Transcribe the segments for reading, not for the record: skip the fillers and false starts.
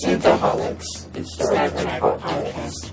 Synthaholics. It's the Record Podcast.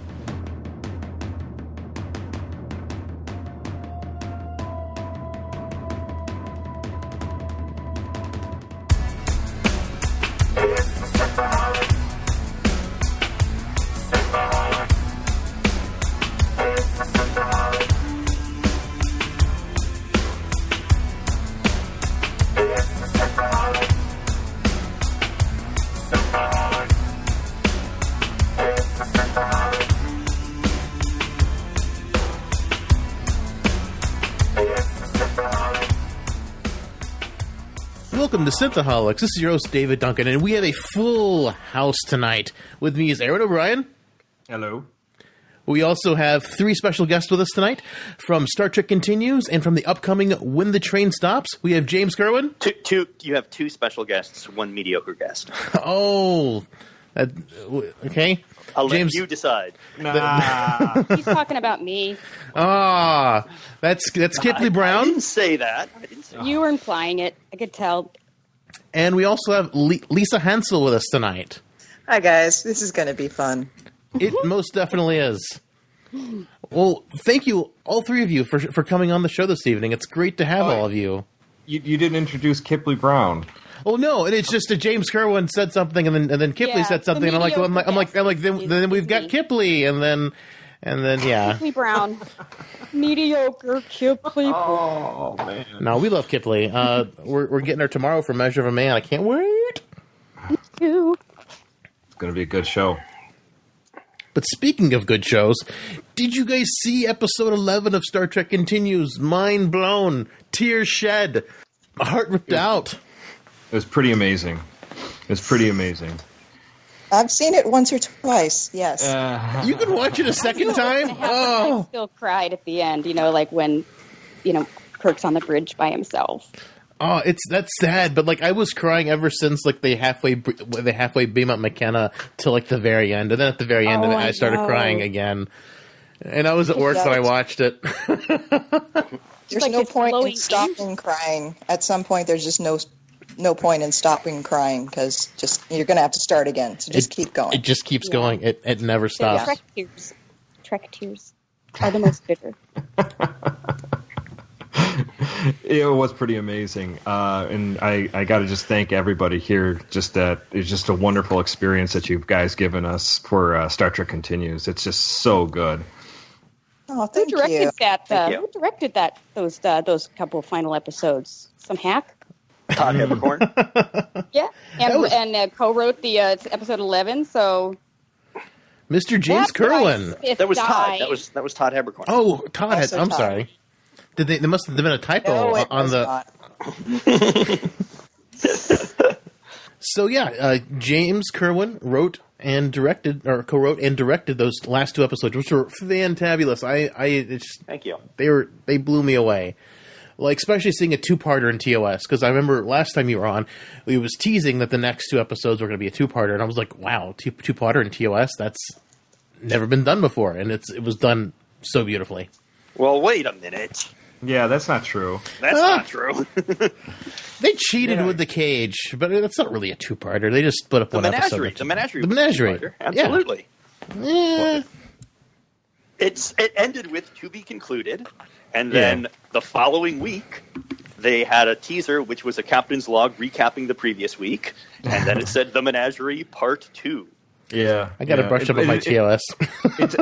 Welcome to Synthaholics. This is your host, David Duncan, and we have a full house tonight. With me is Aaron O'Brien. Hello. We also have three special guests with us tonight. From Star Trek Continues and from the upcoming When the Train Stops, we have James Kerwin. You have two special guests, one mediocre guest. Oh, okay. I'll James, let you decide. Nah. He's talking about me. That's Kipleigh Brown. I didn't say that. You were implying it. I could tell. And we also have Lisa Hansell with us tonight. Hi, guys. This is going to be fun. It most definitely is. Well, thank you, all three of you, for coming on the show this evening. It's great to have all of you. You didn't introduce Kipleigh Brown. Oh no! And it's just that James Kerwin said something, and then Kipleigh said something, and I'm like, then we've got Kipleigh, and then yeah. Kipleigh Brown, mediocre Kipleigh. Oh man! No, we love Kipleigh. We're getting her tomorrow for Measure of a Man. I can't wait. Too. It's gonna be a good show. But speaking of good shows, did you guys see episode 11 of Star Trek Continues? Mind blown, tears shed, heart ripped out. It was pretty amazing. I've seen it once or twice, yes. You can watch it a second time? I still cried at the end, like when, Kirk's on the bridge by himself. Oh, that's sad, but I was crying ever since they halfway beam up McKenna till the very end, and then at the very end I started crying again, and I was at work when I watched it. There's no point in stopping crying. At some point, there's just no point in stopping crying because you're going to have to start again. So just keep going. It just keeps going. It never stops. Trek tears are the most bitter. It was pretty amazing, and I got to just thank everybody here. Just that it's just a wonderful experience that you guys given us for Star Trek Continues. It's just so good. Oh, thank you. Who directed those couple of final episodes? Some hack? Todd Habercorn. Yeah, and co-wrote the episode 11. So, Mr. James Kerwin. That was Todd. That was Todd Habercorn. Oh, Todd. I'm sorry. There must have been a typo on the. So yeah, James Kerwin wrote and directed, or co-wrote and directed those last two episodes, which were fantabulous. Thank you. They blew me away. Especially seeing a two-parter in TOS, because I remember last time you were on, we was teasing that the next two episodes were going to be a two-parter, and I was like, wow, two-parter in TOS? That's never been done before, and it was done so beautifully. Well, wait a minute. Yeah, that's not true. That's not true. They cheated with the cage, but that's not really a two-parter. They just split up one episode. The Menagerie. The Menagerie. Absolutely. Yeah. It ended with to be concluded. And then the following week, they had a teaser, which was a captain's log recapping the previous week. And then it said The Menagerie Part 2. Yeah. I got to brush up on my TOS. It's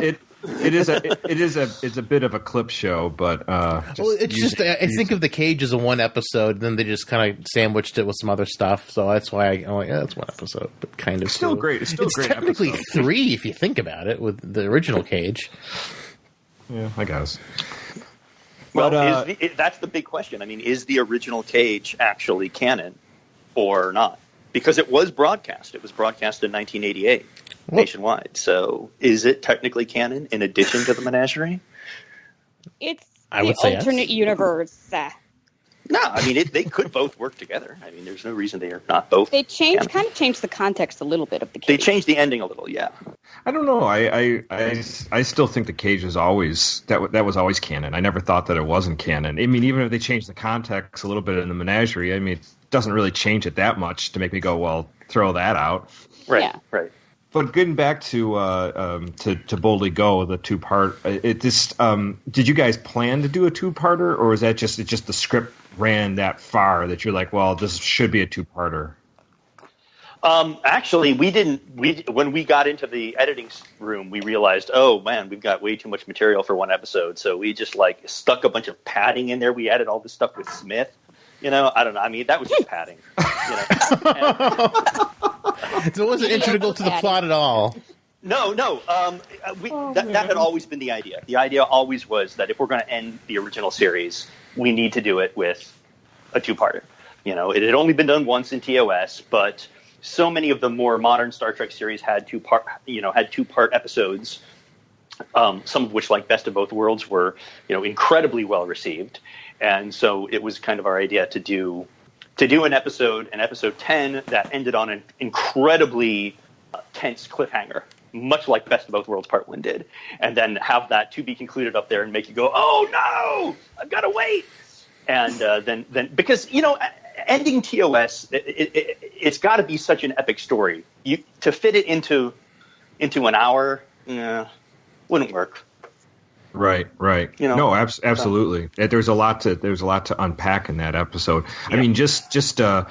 a bit of a clip show, but... I think of the cage as a one episode, then they just kind of sandwiched it with some other stuff. So that's why I'm like, yeah, that's one episode, but kind of still great. It's still great. Technically episode. 3 if you think about it, with the original cage. Yeah, I guess. Well, that's the big question. I mean, is the original Cage actually canon or not? Because it was broadcast. It was broadcast in 1988 nationwide. So is it technically canon in addition to the Menagerie? It's the alternate universe. No, I mean, they could both work together. I mean, there's no reason they are not both. They kind of changed the context a little bit of the Cage. They changed the ending a little, yeah. I don't know. I still think the Cage is always that was always canon. I never thought that it wasn't canon. I mean, even if they changed the context a little bit in the Menagerie, I mean, doesn't really change it that much to make me go, well, throw that out. Right, Yeah. right. But getting back to Boldly Go, the 2-part, did you guys plan to do a 2-parter, or is that just the script ran that far that you're like, well, this should be a 2-parter? Actually, we didn't. When we got into the editing room, we realized, oh man, we've got way too much material for one episode. So we just stuck a bunch of padding in there. We added all this stuff with Smith. I don't know. I mean, that was just padding. So it wasn't integral to the plot at all. No. That had always been the idea. The idea always was that if we're going to end the original series, we need to do it with a 2-parter. It had only been done once in TOS, but so many of the more modern Star Trek series had 2-part episodes. Some of which, like Best of Both Worlds, were incredibly well received, and so it was kind of our idea to do an episode 10 that ended on an incredibly tense cliffhanger, much like Best of Both Worlds Part 1 did, and then have that to be concluded up there and make you go, oh no, I've got to wait, and then because ending TOS, it's got to be such an epic story. To fit it into an hour, wouldn't work. Right. No, absolutely. There's a lot to unpack in that episode. Yeah. I mean, just the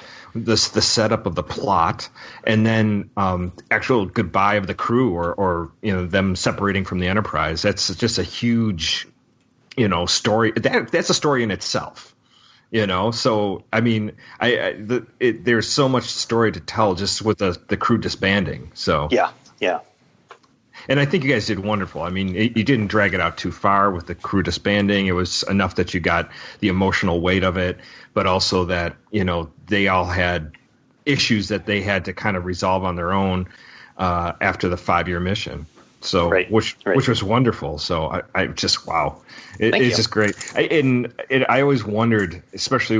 setup of the plot, and then actual goodbye of the crew, or them separating from the Enterprise. That's just a huge story. That's a story in itself. So I mean, there's so much story to tell just with the crew disbanding. So yeah. And I think you guys did wonderful. I mean, you didn't drag it out too far with the crew disbanding. It was enough that you got the emotional weight of it, but also that, they all had issues that they had to kind of resolve on their own after the 5-year mission. So, which was wonderful. So I just, wow. It's just great. I always wondered, especially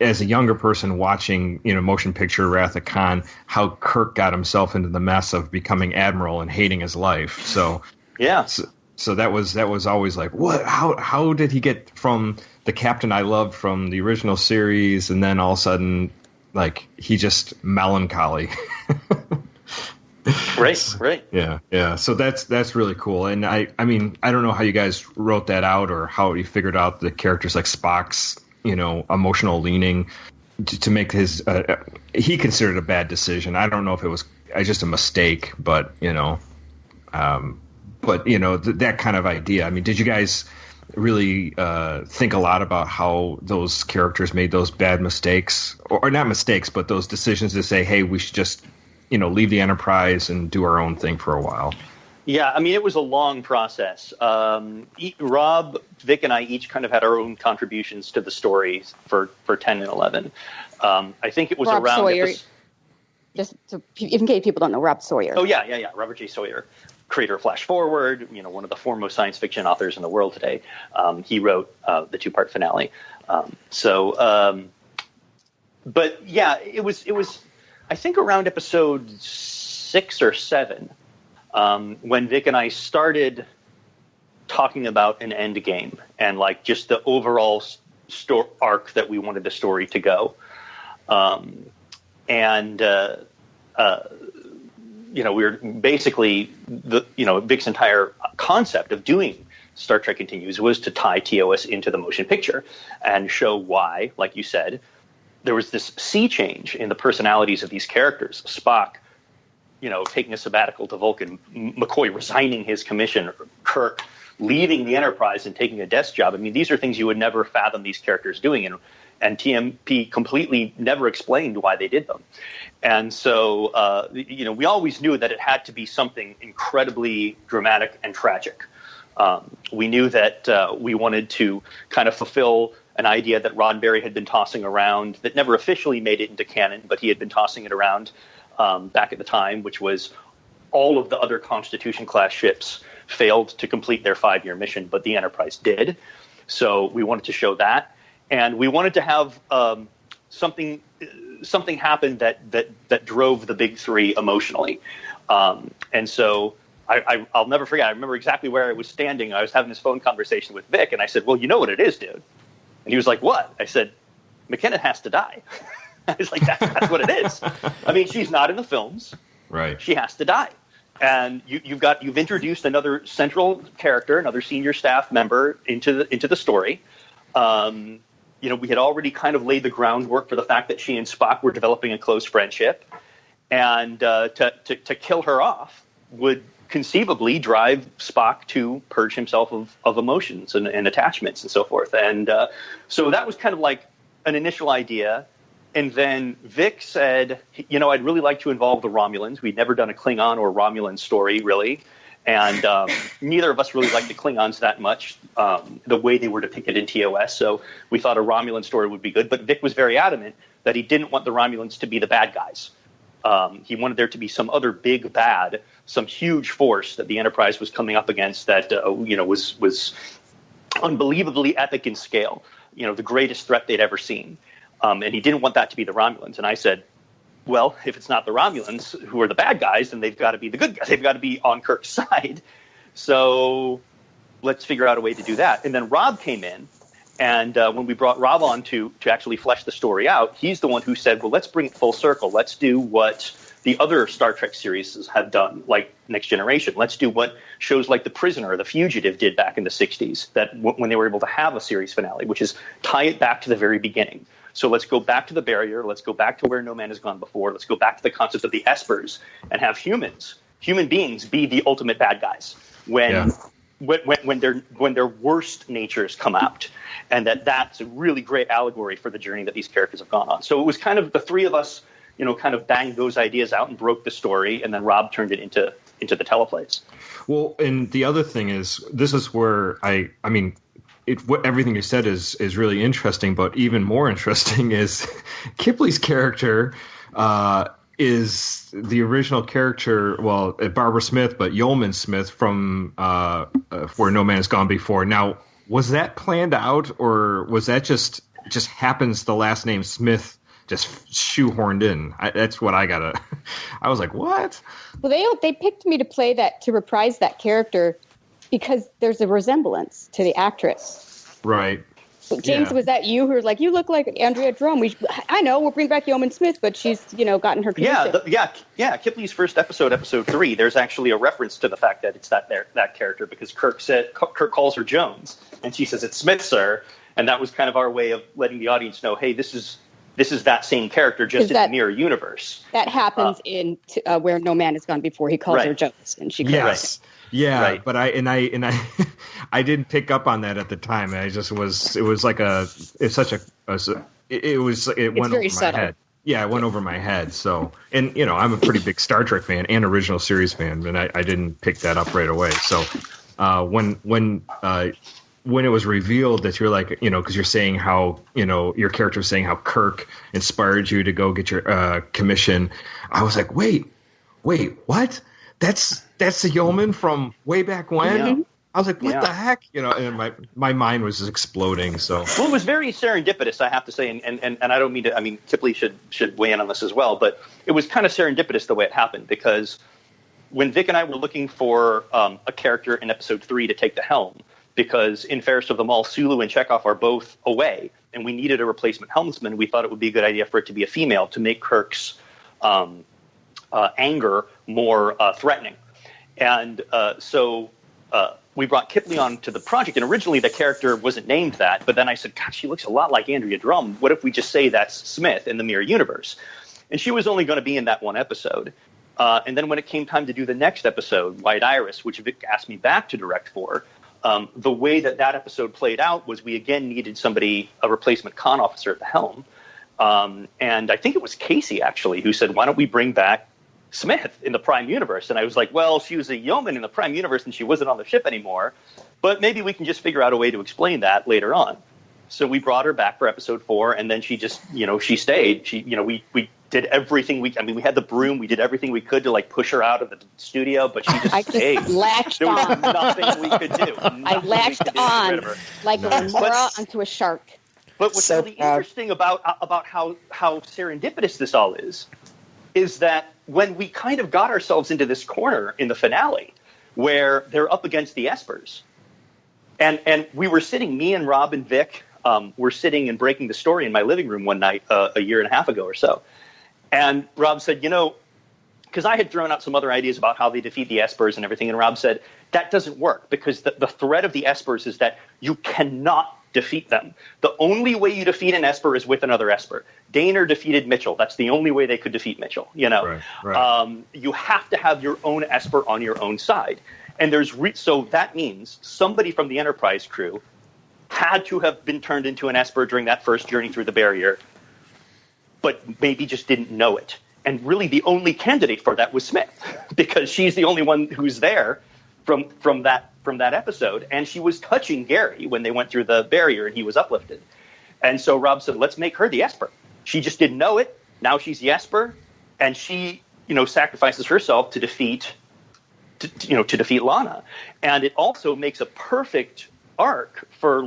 as a younger person watching, motion picture Wrath of Khan, how Kirk got himself into the mess of becoming admiral and hating his life. So yeah. So that was always like, what? How did he get from the captain I loved from the original series, and then all of a sudden, he just melancholy. Right. Yeah. So that's really cool. And I mean, I don't know how you guys wrote that out, or how you figured out the characters like Spock's, emotional leaning to make his. He considered a bad decision. I don't know if it was just a mistake, but that kind of idea. I mean, did you guys really think a lot about how those characters made those bad mistakes, or not mistakes, but those decisions to say, hey, we should just leave the Enterprise and do our own thing for a while? Yeah, I mean, it was a long process. Rob, Vic, and I each kind of had our own contributions to the stories for 10 and 11. I think it was Rob around... Sawyer, just in case people don't know Rob Sawyer. Oh, yeah. Robert J. Sawyer, creator of Flash Forward, one of the foremost science fiction authors in the world today. He wrote the 2-part finale. But yeah, it was... I think around episode 6 or 7, when Vic and I started talking about an end game and just the overall arc that we wanted the story to go. We were basically Vic's entire concept of doing Star Trek Continues was to tie TOS into the motion picture and show why, like you said, there was this sea change in the personalities of these characters. Spock, taking a sabbatical to Vulcan, McCoy resigning his commission, Kirk leaving the Enterprise and taking a desk job. I mean, these are things you would never fathom these characters doing, and TMP completely never explained why they did them. And so, we always knew that it had to be something incredibly dramatic and tragic. We knew that we wanted to kind of fulfill an idea that Roddenberry had been tossing around that never officially made it into canon, but he had been tossing it around back at the time, which was all of the other Constitution-class ships failed to complete their 5-year mission, but the Enterprise did. So we wanted to show that. And we wanted to have something happen that drove the big three emotionally. And so I'll never forget. I remember exactly where I was standing. I was having this phone conversation with Vic, and I said, well, you know what it is, dude? And he was like, what? I said, McKenna has to die. I was like, that's what it is. I mean, she's not in the films. Right. She has to die. And you've introduced another central character, another senior staff member into the story. We had already kind of laid the groundwork for the fact that she and Spock were developing a close friendship, and to kill her off would conceivably drive Spock to purge himself of emotions and attachments and so forth. And so that was kind of like an initial idea. And then Vic said, I'd really like to involve the Romulans. We'd never done a Klingon or Romulan story, really. And neither of us really liked the Klingons that much, the way they were depicted in TOS. So we thought a Romulan story would be good. But Vic was very adamant that he didn't want the Romulans to be the bad guys. He wanted there to be some other big bad, some huge force that the Enterprise was coming up against that, was unbelievably epic in scale, the greatest threat they'd ever seen. And he didn't want that to be the Romulans. And I said, well, if it's not the Romulans who are the bad guys, then they've got to be the good guys. They've got to be on Kirk's side. So let's figure out a way to do that. And then Rob came in. And when we brought Rob on to actually flesh the story out, he's the one who said, well, let's bring it full circle. Let's do what the other Star Trek series have done, like Next Generation. Let's do what shows like The Prisoner or The Fugitive did back in the 60s, that when they were able to have a series finale, which is tie it back to the very beginning. So let's go back to the barrier. Let's go back to where no man has gone before. Let's go back to the concept of the espers and have human beings be the ultimate bad guys when their worst natures come out. And that's a really great allegory for the journey that these characters have gone on. So it was kind of the three of us, kind of banged those ideas out and broke the story. And then Rob turned it into the teleplays. Well, and the other thing is, this is where everything you said is really interesting, but even more interesting is Kipleigh's character is the original character, Barbara Smith, but Yeoman Smith from Where No Man Has Gone Before. Now, was that planned out, or was that just happens the last name Smith just shoehorned in? That's what I was like, what? Well, they picked me to reprise that character because there's a resemblance to the actress. Right. James, was that you who were like, you look like Andrea Drum? I know, we'll bring back Yeoman Smith, but she's, gotten her commission. Yeah. Kipleigh's first episode 3, there's actually a reference to the fact that it's that character, because Kirk calls her Jones, and she says, it's Smith, sir. And that was kind of our way of letting the audience know, hey, this is that same character, just in the mirror universe. That happens in Where No Man Has Gone Before. He calls her Jones, and she corrects him. Yeah, right. But I didn't pick up on that at the time. It went over my head. Yeah, it went over my head. So, and I'm a pretty big Star Trek fan and original series fan, and I didn't pick that up right away. So, when it was revealed that you're like, because you're saying how, your character was saying how Kirk inspired you to go get your commission, I was like, wait, what? That's the Yeoman from way back when? Yeah. I was like, what the heck? And my mind was just exploding. So, well, it was very serendipitous, I have to say, and I don't mean to. I mean, Kipleigh should weigh in on this as well, but it was kind of serendipitous the way it happened, because when Vic and I were looking for a character in episode 3 to take the helm, because in Fairest of Them All, Sulu and Chekhov are both away, and we needed a replacement helmsman, we thought it would be a good idea for it to be a female to make Kirk's anger more threatening. And so we brought Kipleigh on to the project, and originally the character wasn't named that, but then I said, God, she looks a lot like Andrea Drum. What if we just say that's Smith in the Mirror Universe? And she was only going to be in that one episode. And then when it came time to do the next episode, White Iris, which Vic asked me back to direct for, the way that episode played out was we again needed a replacement con officer at the helm. And I think it was Casey, actually, who said, why don't we bring back Smith in the Prime Universe? And I was like, well, she was a yeoman in the Prime Universe and she wasn't on the ship anymore, but maybe we can just figure out a way to explain that later on. So we brought her back for episode 4, and then she just, she stayed. We did everything we had the broom, we did everything we could to like push her out of the studio, but she just stayed. Latched on. There was nothing we could do. I latched on like a remora onto a shark. But what's really interesting about how serendipitous this all is that when we kind of got ourselves into this corner in the finale where they're up against the espers, and we were sitting, me and Rob and Vic, were sitting and breaking the story in my living room one night a year and a half ago or so. And Rob said, because I had thrown out some other ideas about how they defeat the Espers and everything, and Rob said, that doesn't work because the threat of the Espers is that you cannot defeat them. The only way you defeat an Esper is with another Esper. Daner defeated Mitchell. That's the only way they could defeat Mitchell, Right. You have to have your own Esper on your own side. And so that means somebody from the Enterprise crew had to have been turned into an Esper during that first journey through the barrier, but maybe just didn't know it. And really the only candidate for that was Smith, because she's the only one who's there from that episode. And she was touching Gary when they went through the barrier and he was uplifted. And so Rob said, let's make her the Esper. She just didn't know it. Now she's the Esper. And she, sacrifices herself to defeat Lana. And it also makes a perfect arc for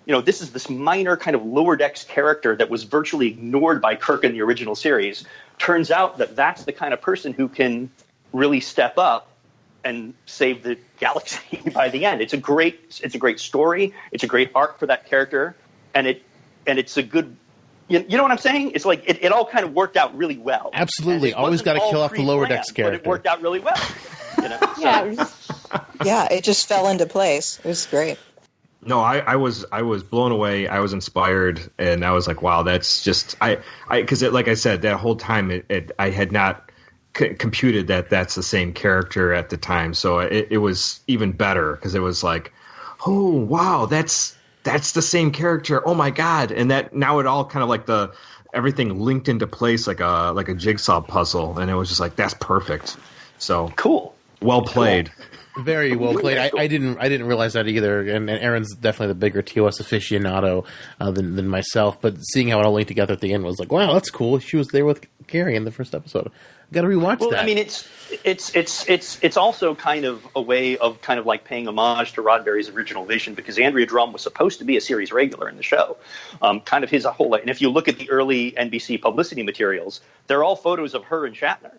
this is this minor kind of lower decks character that was virtually ignored by Kirk in the original series. Turns out that that's the kind of person who can really step up and save the galaxy by the end. It's a great story. It's a great arc for that character, and it's a good. You know what I'm saying? It's like it all kind of worked out really well. Absolutely, always got to kill off the lower decks character. But it worked out really well. Yeah, it just fell into place. It was great. No, I was blown away. I was inspired, and I was like, wow, that's just because like I said, that whole time I had not computed that that's the same character at the time, so it was even better because it was like, oh wow, that's the same character. Oh my god! And that now it all kind of like everything linked into place like a jigsaw puzzle, and it was just like that's perfect. So cool, well played. Cool. Very well played. I didn't realize that either. And Aaron's definitely the bigger TOS aficionado than myself. But seeing how it all linked together at the end was like, wow, that's cool. She was there with Gary in the first episode. Got to rewatch that. I mean, it's also kind of a way of kind of like paying homage to Roddenberry's original vision, because Andrea Drum was supposed to be a series regular in the show, kind of his whole life. And if you look at the early NBC publicity materials, they're all photos of her and Shatner.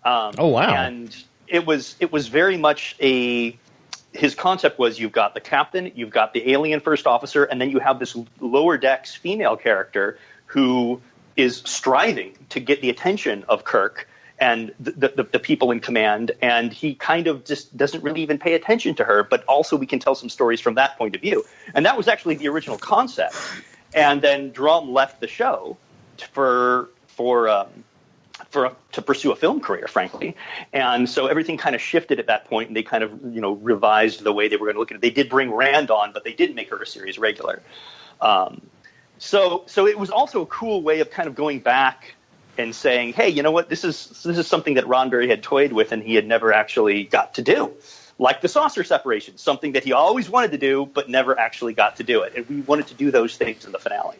Oh wow! And it was very much his concept was you've got the captain, you've got the alien first officer, and then you have this lower decks female character who is striving to get the attention of Kirk and the people in command, and he kind of just doesn't really even pay attention to her, but also we can tell some stories from that point of view. And that was actually the original concept. And then Drum left the show to pursue a film career, frankly. And so everything kind of shifted at that point, and they kind of, revised the way they were going to look at it. They did bring Rand on, but they didn't make her a series regular. So it was also a cool way of kind of going back and saying, hey, you know what, this is something that Roddenberry had toyed with and he had never actually got to do. Like the saucer separation, something that he always wanted to do, but never actually got to do it. And we wanted to do those things in the finale,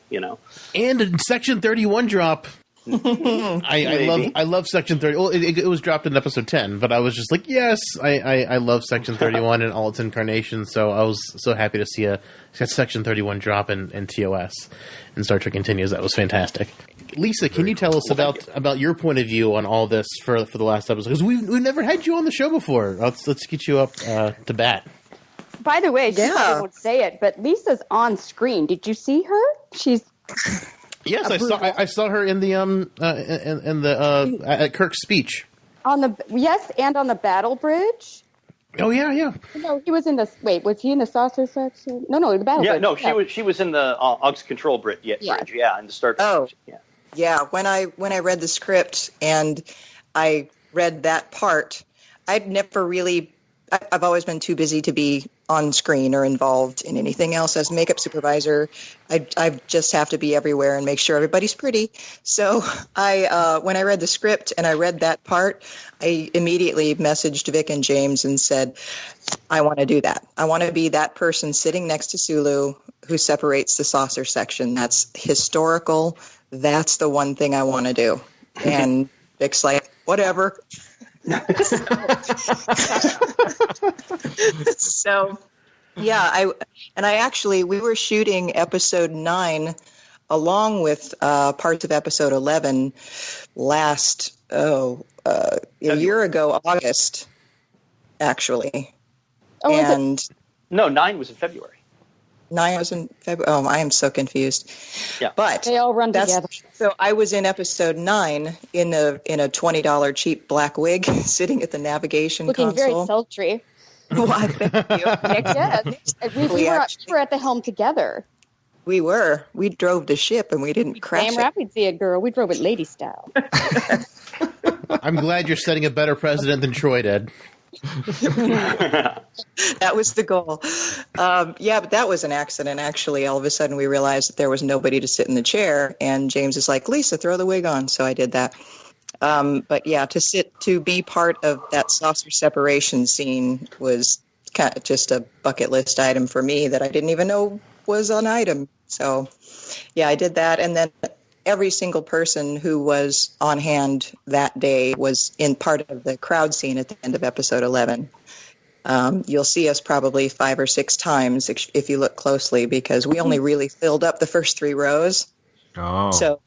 And a Section 31 drop. I love Section 30. Well, it was dropped in episode 10, but I was just like, yes, I love Section 31 in all its incarnations. So I was so happy to see a Section 31 drop in TOS and Star Trek Continues. That was fantastic. Lisa, can you tell us about your point of view on all this for the last episode? Because we've never had you on the show before. Let's get you up to bat. By the way, I won't say it, but Lisa's on screen. Did you see her? She's yes, I saw her in the at Kirk's speech. And on the battle bridge. Oh yeah. No, he was in the. Wait, was he in the saucer section? No, the battle bridge. No, she was in the aux control bridge. Yeah, in the Star Trek. Oh, yeah. When I read the script and I read that part, I've always been too busy to be on screen or involved in anything else. As makeup supervisor, I just have to be everywhere and make sure everybody's pretty. So when I read the script and I read that part, I immediately messaged Vic and James and said, I want to do that. I want to be that person sitting next to Sulu who separates the saucer section. That's historical. That's the one thing I want to do. And Vic's like, whatever. So, yeah, we were shooting episode 9 along with parts of episode 11 a year ago, August, actually. Oh, No, 9 was in February. 9 was in February. Oh, I am so confused. Yeah. But they all run together. So I was in episode 9 in a $20 cheap black wig, sitting at the navigation looking console. very sultry. Why, thank you. We were at the helm together. We were. We drove the ship and we didn't crash Damn it. right we'd see it, girl. We drove it lady style. I'm glad you're setting a better precedent than Troy did. That was the goal. Yeah, but that was an accident, actually. All of a sudden, we realized that there was nobody to sit in the chair, and James is like, Lisa, throw the wig on. So I did that. But yeah, to be part of that saucer separation scene was kind of just a bucket list item for me that I didn't even know was an item. So yeah, I did that. And then every single person who was on hand that day was in part of the crowd scene at the end of episode 11. You'll see us probably 5 or 6 times if you look closely, because we only really filled up the first 3 rows. Oh. So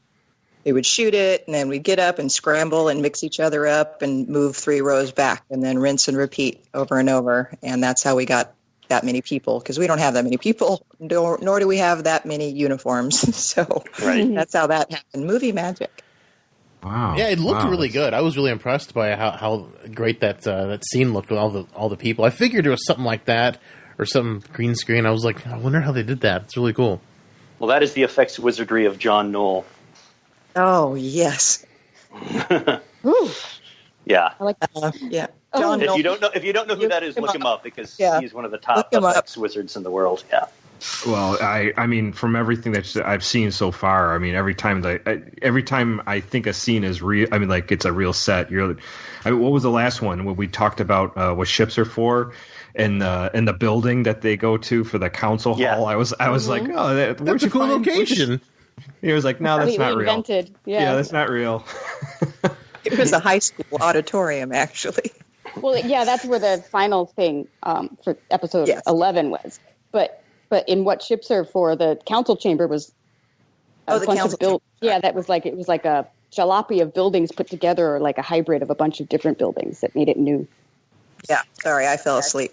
they would shoot it, and then we'd get up and scramble and mix each other up and move 3 rows back, and then rinse and repeat over and over. And that's how we got that many people, because we don't have that many people, nor do we have that many uniforms. So that's how that happened. Movie magic. Wow. Yeah, it looked really good. I was really impressed by how great that scene looked with all the people. I figured it was something like that or some green screen. I was like, I wonder how they did that. It's really cool. Well, that is the effects wizardry of John Knoll. Oh, yes. Yeah. I like that. Yeah. John If you don't know who that is, look him up, because he's one of the top effects wizards in the world. Yeah. Well, I mean, from everything that I've seen so far, I mean, every time I think a scene is real, I mean, like it's a real set. What was the last one when we talked about what ships are for, and the building that they go to for the council hall? I was like, oh, that's a cool location. He was like, no, that's not real. Yeah, that's not real. It was a high school auditorium, actually. Well, yeah, that's where the final thing for episode 11 was. But in What Ships Are For, the council chamber was the council chamber. Yeah, it was like a jalopy of buildings put together, or like a hybrid of a bunch of different buildings that made it new. Yeah, sorry, I fell asleep.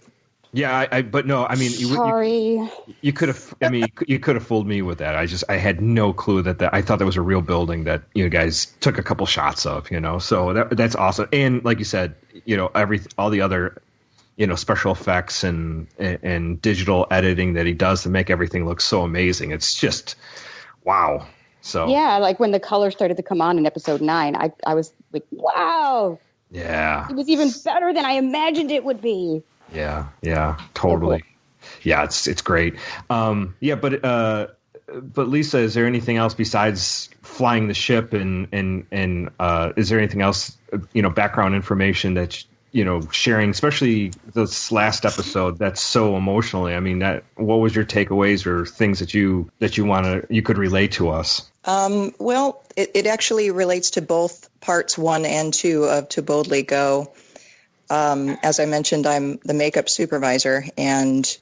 Yeah, but no, I mean, you could have. I mean, you could have fooled me with that. I had no clue that I thought that was a real building that you guys took a couple shots of. So that's awesome. And like you said, all the other, special effects and digital editing that he does to make everything look so amazing. It's just wow. So yeah, like when the color started to come on in episode 9, I was like, wow. Yeah, it was even better than I imagined it would be. Yeah, totally. Yeah, it's great. But Lisa, is there anything else besides flying the ship and is there anything else, background information that sharing, especially this last episode that's so emotionally? I mean, what was your takeaways or things that you could relate to us? Well, it actually relates to both parts 1 and 2 of To Boldly Go. As I mentioned, I'm the makeup supervisor, and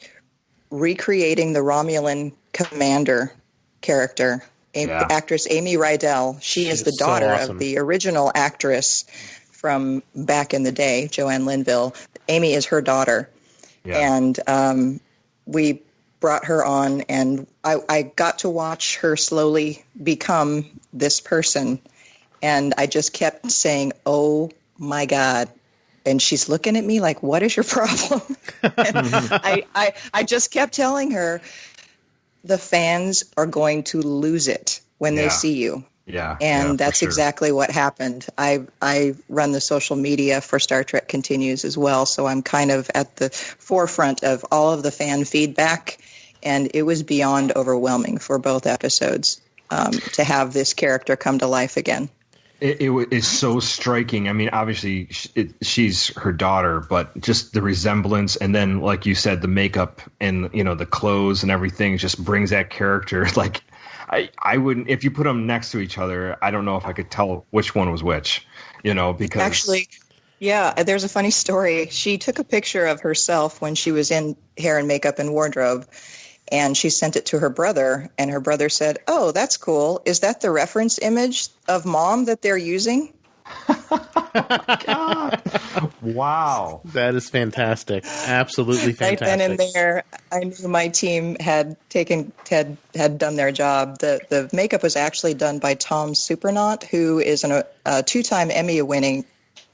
recreating the Romulan commander character, actress Amy Rydell. She is the daughter of the original actress from back in the day, Joanne Linville. Amy is her daughter. Yeah. And we brought her on, and I got to watch her slowly become this person. And I just kept saying, oh, my God. And she's looking at me like, what is your problem? I just kept telling her, the fans are going to lose it when they see you. Yeah. And that's exactly what happened. I run the social media for Star Trek Continues as well, so I'm kind of at the forefront of all of the fan feedback, and it was beyond overwhelming for both episodes to have this character come to life again. It is so striking. I mean, obviously, she's her daughter, but just the resemblance, and then, like you said, the makeup and the clothes and everything just brings that character. Like, I wouldn't, if you put them next to each other, I don't know if I could tell which one was which. Because actually, yeah, there's a funny story. She took a picture of herself when she was in hair and makeup and wardrobe, and she sent it to her brother, and her brother said, oh, that's cool. Is that the reference image of Mom that they're using? Oh, God. Wow. That is fantastic. Absolutely fantastic. Right then and there, I knew my team had done their job. The makeup was actually done by Tom Supernaut, who is a 2-time Emmy-winning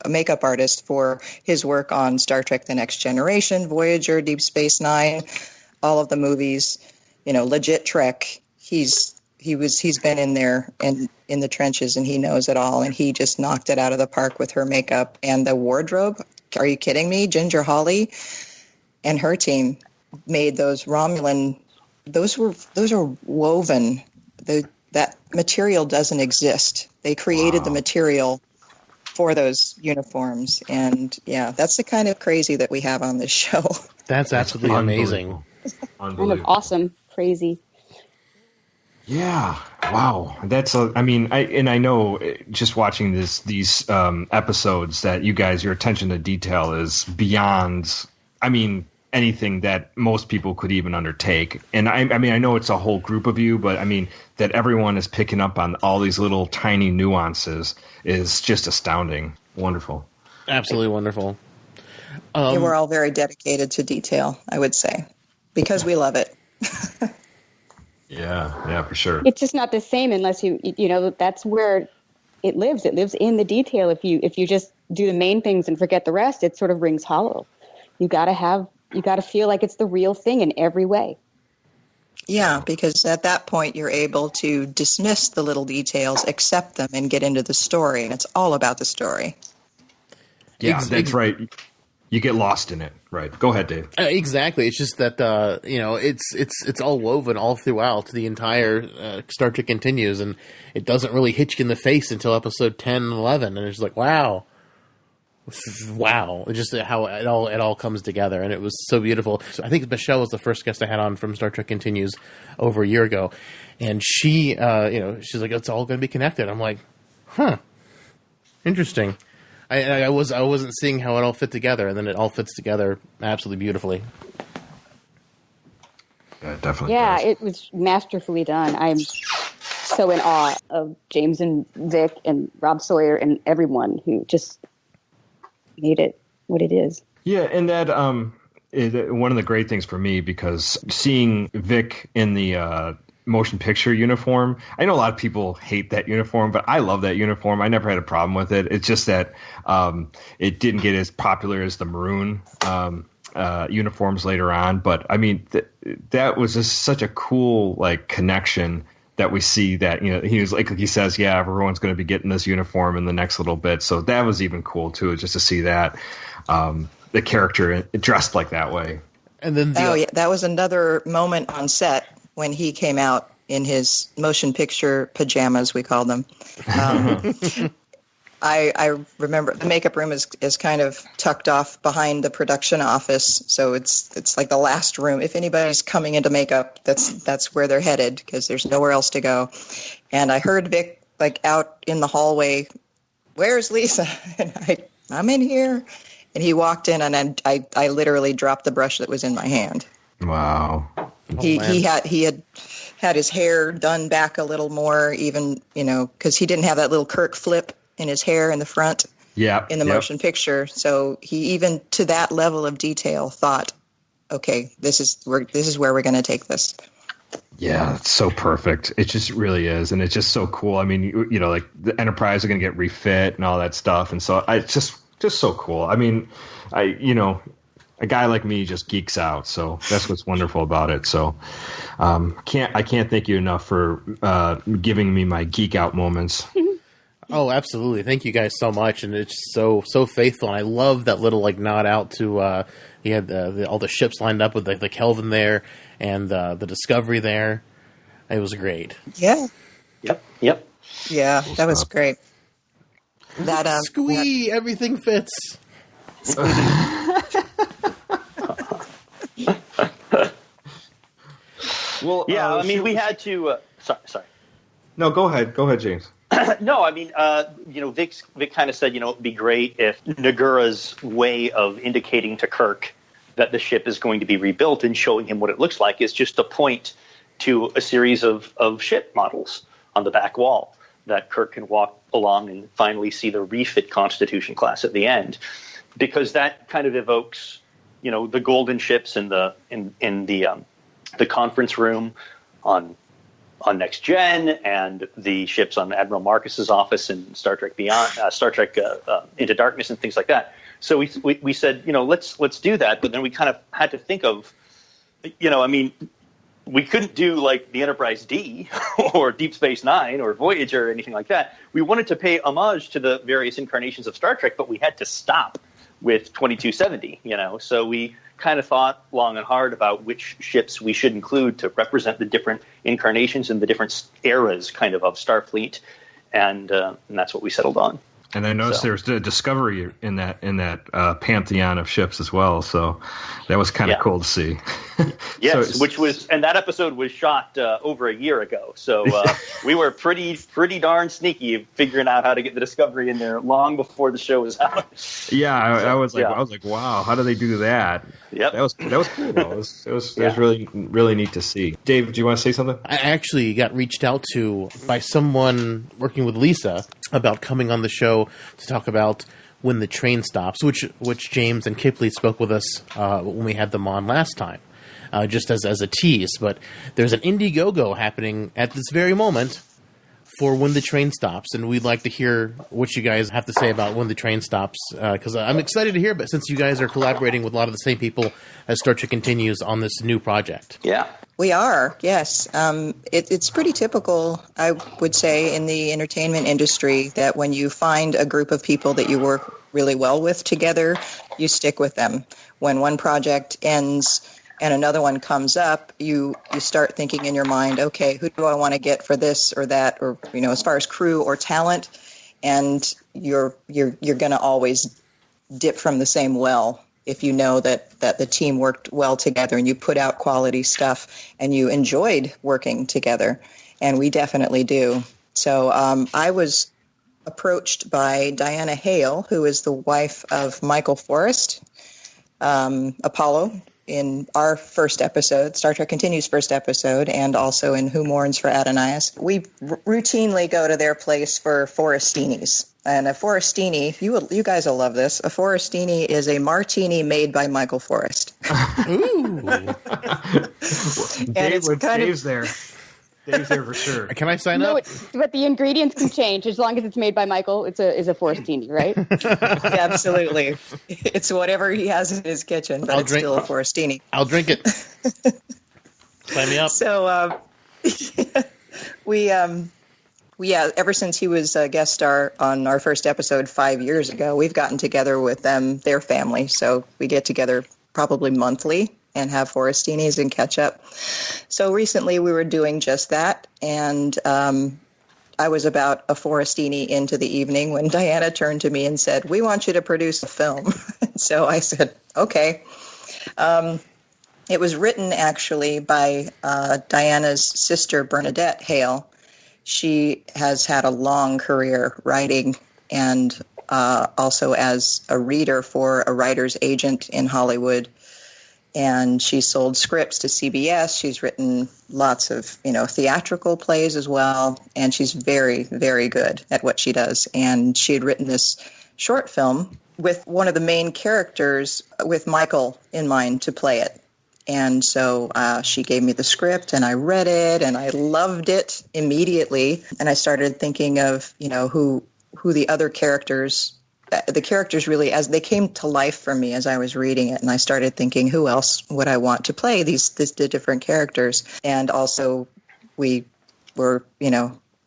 makeup artist for his work on Star Trek: The Next Generation, Voyager, Deep Space Nine, all of the movies. Legit Trek. He's been in there and in the trenches, and he knows it all. And he just knocked it out of the park with her makeup and the wardrobe. Are you kidding me? Ginger Hawley and her team made those Romulan. Those are woven. That material doesn't exist. They created the material for those uniforms, and yeah, that's the kind of crazy that we have on this show. That's absolutely amazing. Kind of awesome, crazy. Yeah. Wow. I know just watching these episodes that you guys, your attention to detail is beyond, anything that most people could even undertake. And I know it's a whole group of you, but that everyone is picking up on all these little tiny nuances is just astounding. Wonderful. Absolutely wonderful. We're all very dedicated to detail, I would say, because we love it. Yeah, for sure. It's just not the same unless that's where it lives. It lives in the detail. If you just do the main things and forget the rest, it sort of rings hollow. You got to feel like it's the real thing in every way. Yeah, because at that point you're able to dismiss the little details, accept them, and get into the story. And it's all about the story. Yeah, that's right. You get lost in it, right? Go ahead, Dave. Exactly. It's just that it's all woven all throughout the entire Star Trek Continues, and it doesn't really hit you in the face until episode 10 and 11, and it's like wow. It's just how it all comes together, and it was so beautiful. So I think Michelle was the first guest I had on from Star Trek Continues over a year ago, and she, she's like, it's all going to be connected. I'm like, interesting. I wasn't seeing how it all fit together, and then it all fits together absolutely beautifully. Yeah, it definitely. Yeah, does. it was masterfully done. I'm so in awe of James and Vic and Rob Sawyer and everyone who just made it what it is. Yeah, and that is one of the great things for me, because seeing Vic in the motion picture uniform, I know a lot of people hate that uniform, but I love that uniform. I never had a problem with it. It's just that it didn't get as popular as the maroon uniforms later on. But that was just such a cool connection that we see that, he was like he says, yeah, everyone's going to be getting this uniform in the next little bit. So that was even cool too, just to see that the character dressed like that way. And then that was another moment on set when he came out in his motion picture pajamas, we called them. I remember the makeup room is kind of tucked off behind the production office, so it's like the last room. If anybody's coming into makeup, that's where they're headed, because there's nowhere else to go. And I heard Vic out in the hallway, "Where's Lisa?" And I'm in here. And he walked in, and I literally dropped the brush that was in my hand. Wow. He had his hair done back a little more, even, because he didn't have that little Kirk flip in his hair in the front. In the motion picture. So he, even to that level of detail, thought, okay, this is where we're going to take this. Yeah, it's so perfect. It just really is, and it's just so cool. The Enterprise are going to get refit and all that stuff, and so it's just so cool. A guy like me just geeks out, so that's what's wonderful about it. So, I can't thank you enough for giving me my geek out moments. Oh, absolutely! Thank you guys so much, and it's so faithful. And I love that little nod out to he had all the ships lined up with the Kelvin there and the Discovery there. It was great. Yeah. Yep. Yeah, that was great. Squee, everything fits. Well, yeah, we had to. Sorry. No, go ahead, James. No, Vic kind of said, it'd be great if Nagura's way of indicating to Kirk that the ship is going to be rebuilt and showing him what it looks like is just to point to a series of ship models on the back wall that Kirk can walk along and finally see the refit Constitution class at the end. because that kind of evokes, the golden ships in the conference room on Next Gen, and the ships on Admiral Marcus's office in Star Trek Beyond, Star Trek Into Darkness, and things like that. So we said, let's do that, but then we kind of had to think of, we couldn't do like the Enterprise D or Deep Space Nine or Voyager or anything like that. We wanted to pay homage to the various incarnations of Star Trek, but we had to stop with 2270, So we kind of thought long and hard about which ships we should include to represent the different incarnations and the different eras kind of Starfleet, and that's what we settled on. And I noticed there's the Discovery in that pantheon of ships as well. So that was kind of cool to see. Yes, and that episode was shot over a year ago. So we were pretty darn sneaky figuring out how to get the Discovery in there long before the show was out. Yeah, I was like, wow, how do they do that? Yep. That was cool though. It was really, really neat to see. Dave, do you want to say something? I actually got reached out to by someone working with Lisa about coming on the show to talk about When the Train Stops, which James and Kipleigh spoke with us when we had them on last time, just as a tease. But there's an Indiegogo happening at this very moment for When the Train Stops, and we'd like to hear what you guys have to say about When the Train Stops, because I'm excited to hear, but since you guys are collaborating with a lot of the same people as Star Trek Continues on this new project. Yeah. We are, yes. It's pretty typical, I would say, in the entertainment industry that when you find a group of people that you work really well with together, you stick with them. When one project ends and another one comes up, you start thinking in your mind, okay, who do I want to get for this or that, or as far as crew or talent, and you're going to always dip from the same well. If you know that the team worked well together and you put out quality stuff and you enjoyed working together, and we definitely do. So I was approached by Diana Hale, who is the wife of Michael Forrest, Apollo, in our first episode, Star Trek Continues first episode, and also in Who Mourns for Adonias. We routinely go to their place for Forestinis. And a Forestini, you guys will love this. A Forestini is a martini made by Michael Forrest. Ooh. Dave's there. Dave's there for sure. Can I sign up? But the ingredients can change as long as it's made by Michael. It's a Forestini, right? Absolutely. It's whatever he has in his kitchen, but it's still a Forestini. I'll drink it. Sign me up. So ever since he was a guest star on our first episode 5 years ago, we've gotten together with them, their family. So we get together probably monthly and have Forestinis and catch up. So recently we were doing just that. And I was about a Forestini into the evening when Diana turned to me and said, "We want you to produce a film." So I said, okay. It was written actually by Diana's sister, Bernadette Hale. She has had a long career writing and also as a reader for a writer's agent in Hollywood. And she sold scripts to CBS. She's written lots of, theatrical plays as well. And she's very, very good at what she does. And she had written this short film with one of the main characters with Michael in mind to play it. And so she gave me the script, and I read it, and I loved it immediately. And I started thinking of, who the other characters, the characters really, as they came to life for me as I was reading it. And I started thinking, who else would I want to play the different characters? And also we were,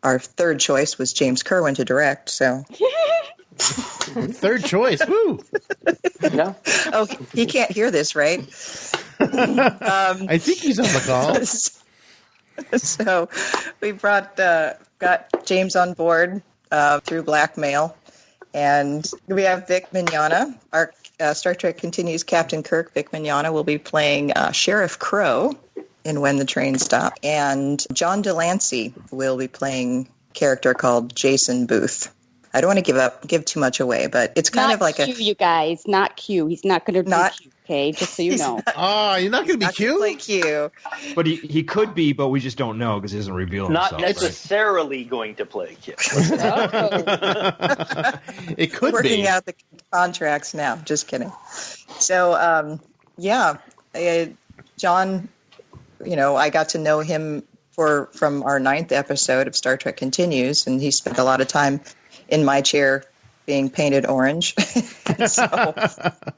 our third choice was James Kerwin to direct, so... Third choice, woo! No. Oh, he can't hear this, right? I think he's on the call. So we got James on board through blackmail, and we have Vic Mignogna. Our Star Trek Continues Captain Kirk, Vic Mignogna, will be playing Sheriff Crow in When the Train Stops, and John Delancey will be playing a character called Jason Booth. I don't want to give too much away, but it's kind of like Q, you guys, not Q. He's not going to do Q. okay? Just so you know. Oh, you're not going to be cute? Like you. But he could be, but we just don't know because he doesn't reveal himself. Not necessarily going to play Kip. It could Working be. out the contracts now. Just kidding. So, John, I got to know him from our 9th episode of Star Trek Continues, and he spent a lot of time in my chair being painted orange. So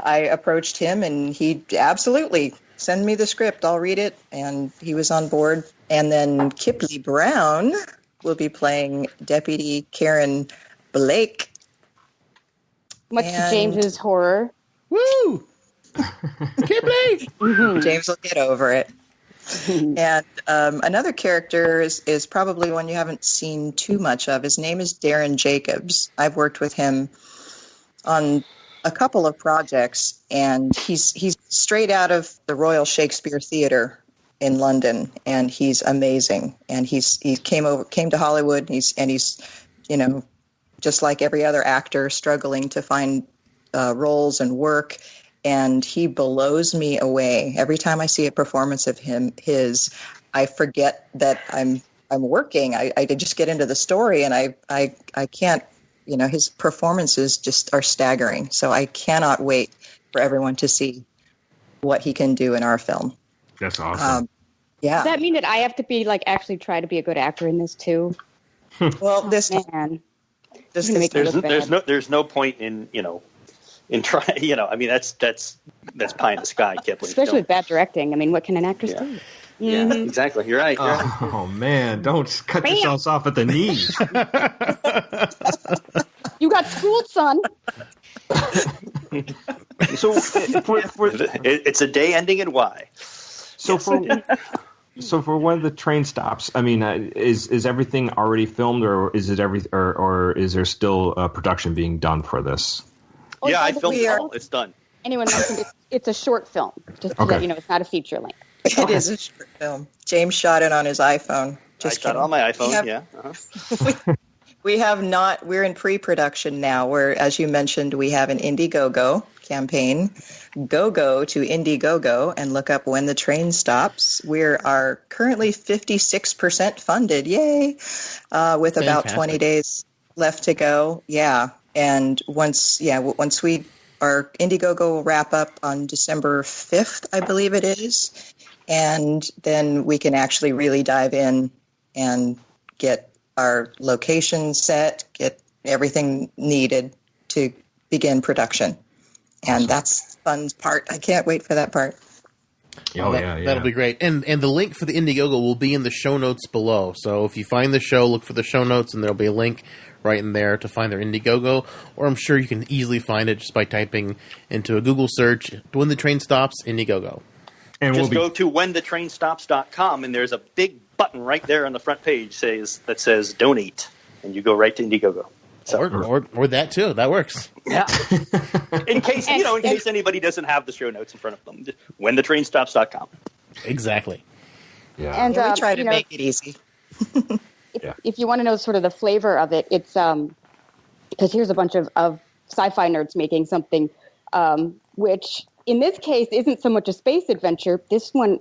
I approached him, and he absolutely send me the script. I'll read it, and he was on board. And then Kipleigh Brown will be playing Deputy Karen Blake. Much to James's horror. Woo! Kipleigh! James will get over it. And another character is probably one you haven't seen too much of. His name is Darren Jacobs. I've worked with him on a couple of projects, and he's straight out of the Royal Shakespeare Theatre in London, and he's amazing. And he came to Hollywood, and he's just like every other actor, struggling to find roles and work. And he blows me away every time I see a performance of I forget that I'm working. I just get into the story, and I can't. His performances just are staggering. So I cannot wait for everyone to see what he can do in our film. That's awesome. Yeah. Does that mean that I have to be actually try to be a good actor in this too? Well, there's no point in trying. I mean, that's pie in the sky, Kipliegh. Especially with bad directing. I mean, what can an actress do? Yeah, exactly. You're right. Oh man, don't cut yourselves off at the knees. You got schooled, son. So it's a day ending in Y. So for when the train stops, I mean, is everything already filmed, or is it or is there still production being done for this? Yeah, I filmed it all. It's done. Anyone mentioned it's a short film. Just to let you know, it's not a feature length. It is a short film. James shot it on his iPhone. I shot it on my iPhone, yeah. Uh-huh. We have not. We're in pre-production now. Where, as you mentioned, we have an Indiegogo campaign. Go to Indiegogo and look up When the Train Stops. We are currently 56% funded. Yay! With about 20 days left to go. Yeah, and once our Indiegogo will wrap up on December 5th, I believe it is, and then we can actually really dive in and get our location set, get everything needed to begin production. And that's the fun part. I can't wait for that part. That'll be great. And the link for the Indiegogo will be in the show notes below. So if you find the show, look for the show notes, and there'll be a link right in there to find their Indiegogo. Or I'm sure you can easily find it just by typing into a Google search, When the Train Stops, Indiegogo. And go to whenthetrainstops.com, and there's a big button right there on the front page that says donate, and you go right to Indiegogo. So, or that too. That works. Yeah. in case anybody doesn't have the show notes in front of them, whenthetrainstops.com. Exactly. Yeah. And we try to make it easy. If you want to know sort of the flavor of it, it's because here's a bunch of sci-fi nerds making something which in this case isn't so much a space adventure. This one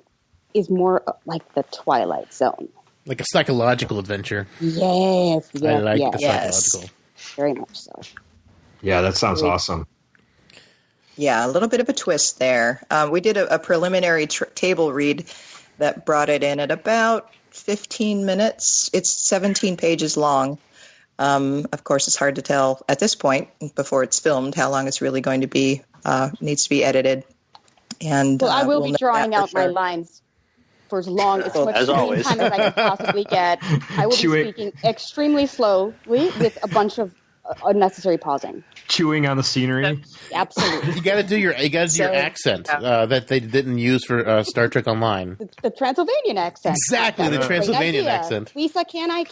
is more like the Twilight Zone. Like a psychological adventure. Yes. I like the psychological. Very much so. Yeah, that sounds awesome. Yeah, a little bit of a twist there. We did a preliminary table read that brought it in at about 15 minutes. It's 17 pages long. Of course, it's hard to tell at this point, before it's filmed, how long it's really going to be. Needs to be edited. And I will be drawing out my lines for as long as much time as I can possibly get. I will be speaking extremely slowly with a bunch of unnecessary pausing. Chewing on the scenery. Absolutely. You got to do your accent that they didn't use for Star Trek Online. The Transylvanian accent. Exactly, the Transylvanian accent. Lisa, can I?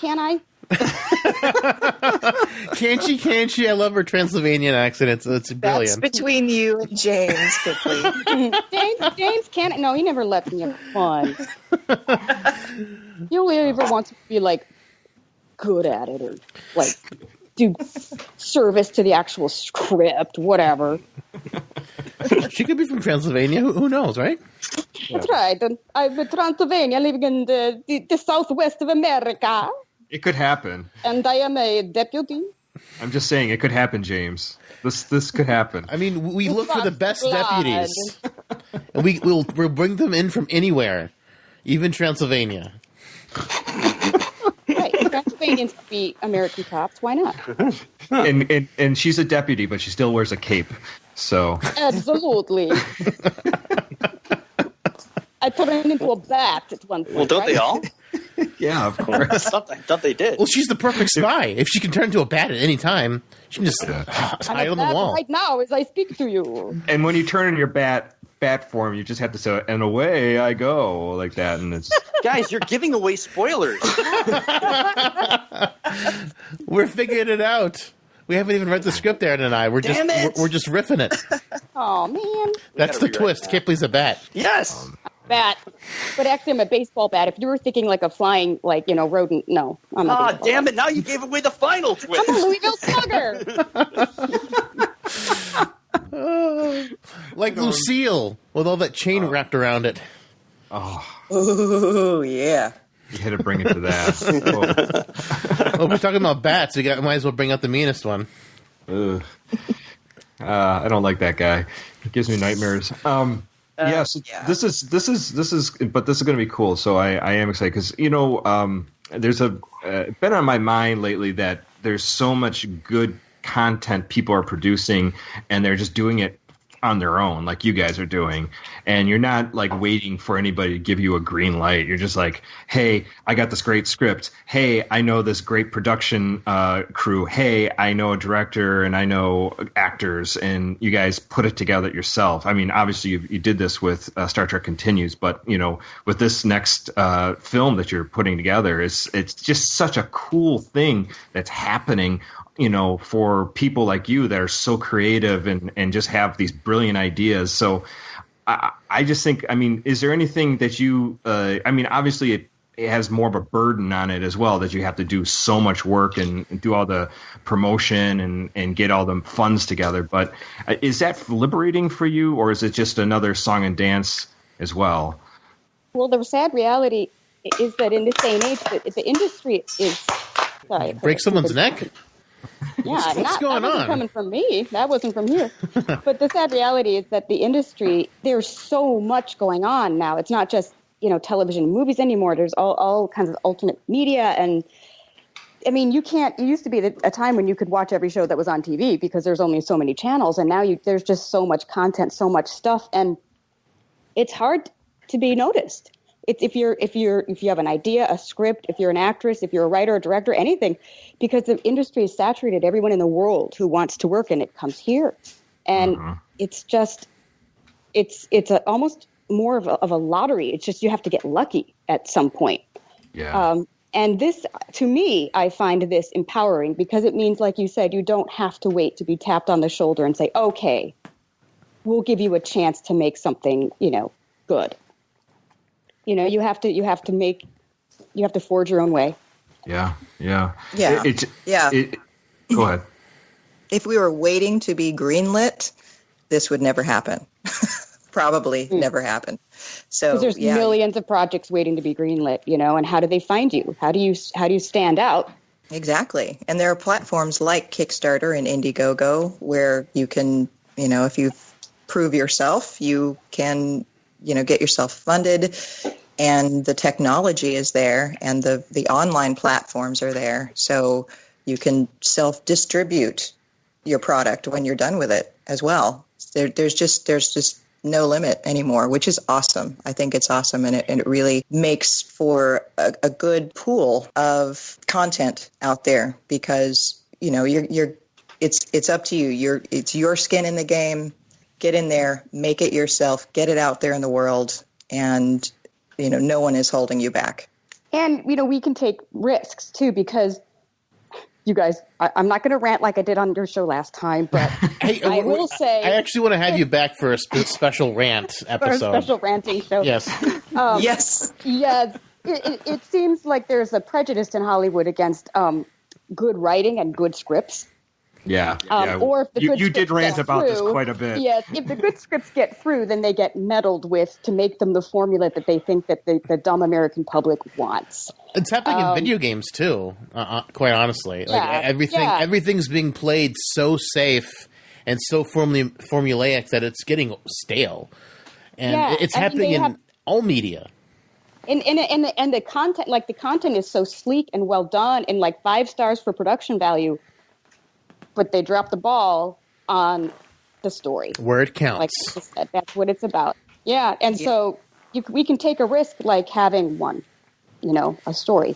Can't she? I love her Transylvanian accent. It's brilliant. That's between you and James, Kipleigh. James can't. No, he never lets me have fun. He only ever wants to be good at it, or do service to the actual script, whatever. She could be from Transylvania. Who knows, right? That's right. And I'm in Transylvania, living in the southwest of America. It could happen. And I am a deputy. I'm just saying, it could happen, James. This could happen. I mean, we look for the best deputies, and we'll bring them in from anywhere, even Transylvania. Right, Transylvanians could be American cops. Why not? And she's a deputy, but she still wears a cape. So absolutely. I turned into a bat at one point. Well, don't right? they all? yeah, of course. I thought they did. Well, she's the perfect spy. If she can turn into a bat at any time, she can just hide on the wall. Right now, as I speak to you. And when you turn in your bat form, you just have to say, "And away I go," like that, and it's. Guys, you're giving away spoilers. We're figuring it out. We haven't even read the script, Aaron and I. We're just riffing it. Oh man, that's the twist. Kipleigh's a bat. Yes. Bat, but actually I'm a baseball bat. If you were thinking like a flying, rodent, no. I'm not. Damn it, now you gave away the final twist. I'm a Louisville Slugger. Like Lucille, with all that chain wrapped around it. Oh, yeah. You had to bring it to that. Well, we're talking about bats. We might as well bring out the meanest one. I don't like that guy. It gives me nightmares. Yes, this is but this is going to be cool. So I am excited because there's been on my mind lately that there's so much good content people are producing, and they're just doing it on their own, like you guys are doing, and you're not like waiting for anybody to give you a green light. You're just like, hey, I got this great script. Hey, I know this great production crew. Hey, I know a director and I know actors, and you guys put it together yourself. I mean, obviously you did this with Star Trek Continues, but with this next film that you're putting together, it's just such a cool thing that's happening. For people like you that are so creative and just have these brilliant ideas. So I just think, is there anything that you, obviously it has more of a burden on it as well, that you have to do so much work and do all the promotion and get all the funds together. But is that liberating for you, or is it just another song and dance as well? Well, the sad reality is that in this day and age, the industry is... Sorry, break someone's neck? Yeah, what's going that wasn't on? Coming from me. That wasn't from here. But the sad reality is that the industry, there's so much going on now. It's not just, television and movies anymore. There's all kinds of alternate media. And, it used to be a time when you could watch every show that was on TV because there's only so many channels. And now there's just so much content, so much stuff. And it's hard to be noticed. If you have an idea, a script, if you're an actress, if you're a writer, a director, anything, because the industry is saturated. Everyone in the world who wants to work in it comes here, and it's almost more of a lottery. It's just you have to get lucky at some point. Yeah. And this, to me, I find this empowering because it means, like you said, you don't have to wait to be tapped on the shoulder and say, "Okay, we'll give you a chance to make something, good." You have to forge your own way. Yeah. Go ahead. If we were waiting to be greenlit, this would never happen. Probably never happen. So there's millions of projects waiting to be greenlit, and how do they find you? How do you stand out? Exactly. And there are platforms like Kickstarter and Indiegogo where you can, if you prove yourself, you can get yourself funded, and the technology is there, and the online platforms are there, so you can self-distribute your product when you're done with it as well. There's just no limit anymore, which is awesome. I think it's awesome, and it really makes for a good pool of content out there because it's up to you. It's your skin in the game. Get in there, make it yourself, get it out there in the world, and, no one is holding you back. And, we can take risks, too, because you guys, I'm not going to rant like I did on your show last time, but I will say... I actually want to have you back for a special rant episode. For a special ranting show. Yes. Yes. Yeah. It seems like there's a prejudice in Hollywood against good writing and good scripts. Or if the good you did scripts rant get about this through, quite a bit. Yes, if the good scripts get through, then they get meddled with to make them the formula that they think that the dumb American public wants. It's happening in video games too. Quite honestly, like everything's being played so safe and so formulaic that it's getting stale, and it's happening in all media. And the content, like the content is so sleek and well done, and like 5 stars for production value, but they drop the ball on the story where it counts. Like I said, that's what it's about. Yeah, and so we can take a risk, like having one, a story,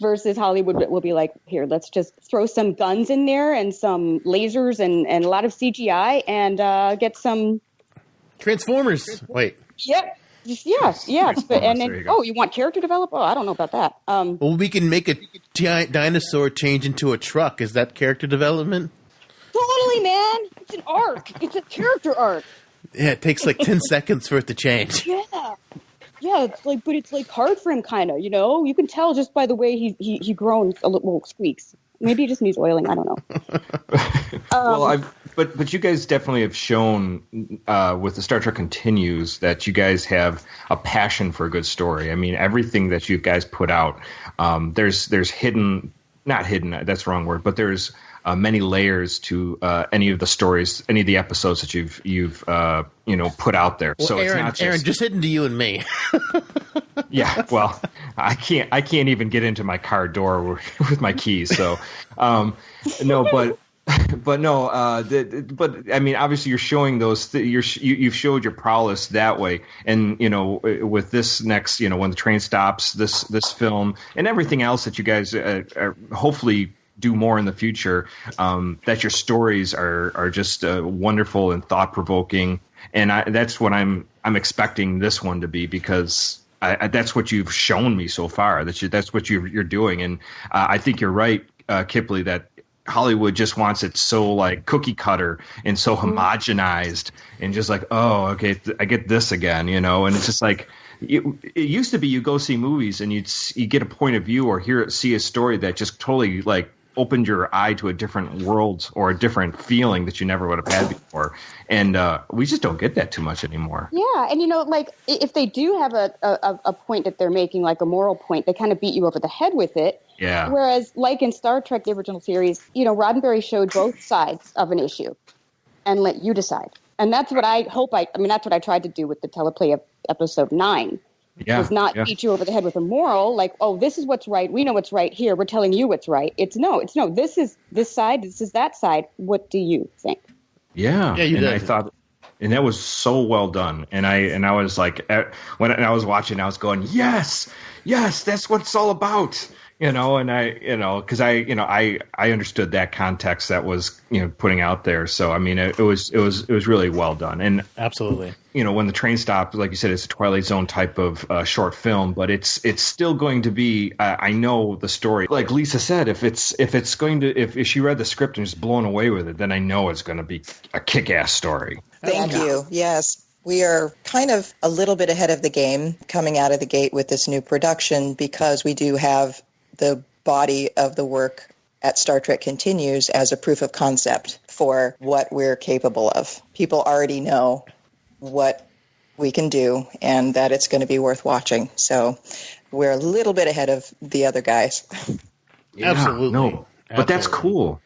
versus Hollywood will be like, here, let's just throw some guns in there and some lasers and a lot of CGI and get some Transformers. Wait. Yep. Yes. But, and then, you want character development? Oh, I don't know about that. Well, we can make a dinosaur change into a truck. Is that character development? Totally, man. It's an arc. It's a character arc. Yeah, it takes like 10 seconds for it to change. Yeah, it's like hard for him, kind of. You can tell just by the way he groans a little squeaks. Maybe he just needs oiling. I don't know. But you guys definitely have shown with the Star Trek Continues that you guys have a passion for a good story. I mean, everything that you guys put out, there's hidden, not hidden, that's the wrong word, but there's many layers to any of the stories, any of the episodes that you've put out there. Well, so Aaron, it's not Aaron, just hidden to you and me. Yeah, well, I can't even get into my car door with my keys. So, but I mean, obviously, you're showing those. You've showed your prowess that way, and with this next, when the train stops, this film, and everything else that you guys are hopefully do more in the future. That your stories are just wonderful and thought provoking, and that's what I'm expecting this one to be, because that's what you've shown me so far. That's what you're doing, and I think you're right, Kipliegh, that Hollywood just wants it so like cookie cutter and so homogenized and just like, oh, okay, I get this again, and it's just like it used to be you go see movies and you get a point of view or see a story that just totally like opened your eye to a different world or a different feeling that you never would have had before. And we just don't get that too much anymore. Yeah, and like if they do have a point that they're making, like a moral point, they kind of beat you over the head with it. Yeah. Whereas, like in Star Trek, the original series, Roddenberry showed both sides of an issue and let you decide. And that's what I hope that's what I tried to do with the teleplay of episode 9. Yeah. Was not beat you over the head with a moral, like, oh, this is what's right. We know what's right here. We're telling you what's right. It's no. This is this side. This is that side. What do you think? Yeah. You did. I thought, and that was so well done. And I was like, when I was watching, I was going, yes, that's what it's all about. And because I understood that context that was putting out there. So I mean, it was really well done. And absolutely, when the train stopped, like you said, it's a Twilight Zone type of short film, but it's still going to be. I know the story. Like Lisa said, if she read the script and is blown away with it, then I know it's going to be a kick-ass story. Thank you. Yes. We are kind of a little bit ahead of the game coming out of the gate with this new production, because we do have the body of the work at Star Trek Continues as a proof of concept for what we're capable of. People already know what we can do and that it's going to be worth watching. So we're a little bit ahead of the other guys. Yeah, absolutely. No, but that's cool.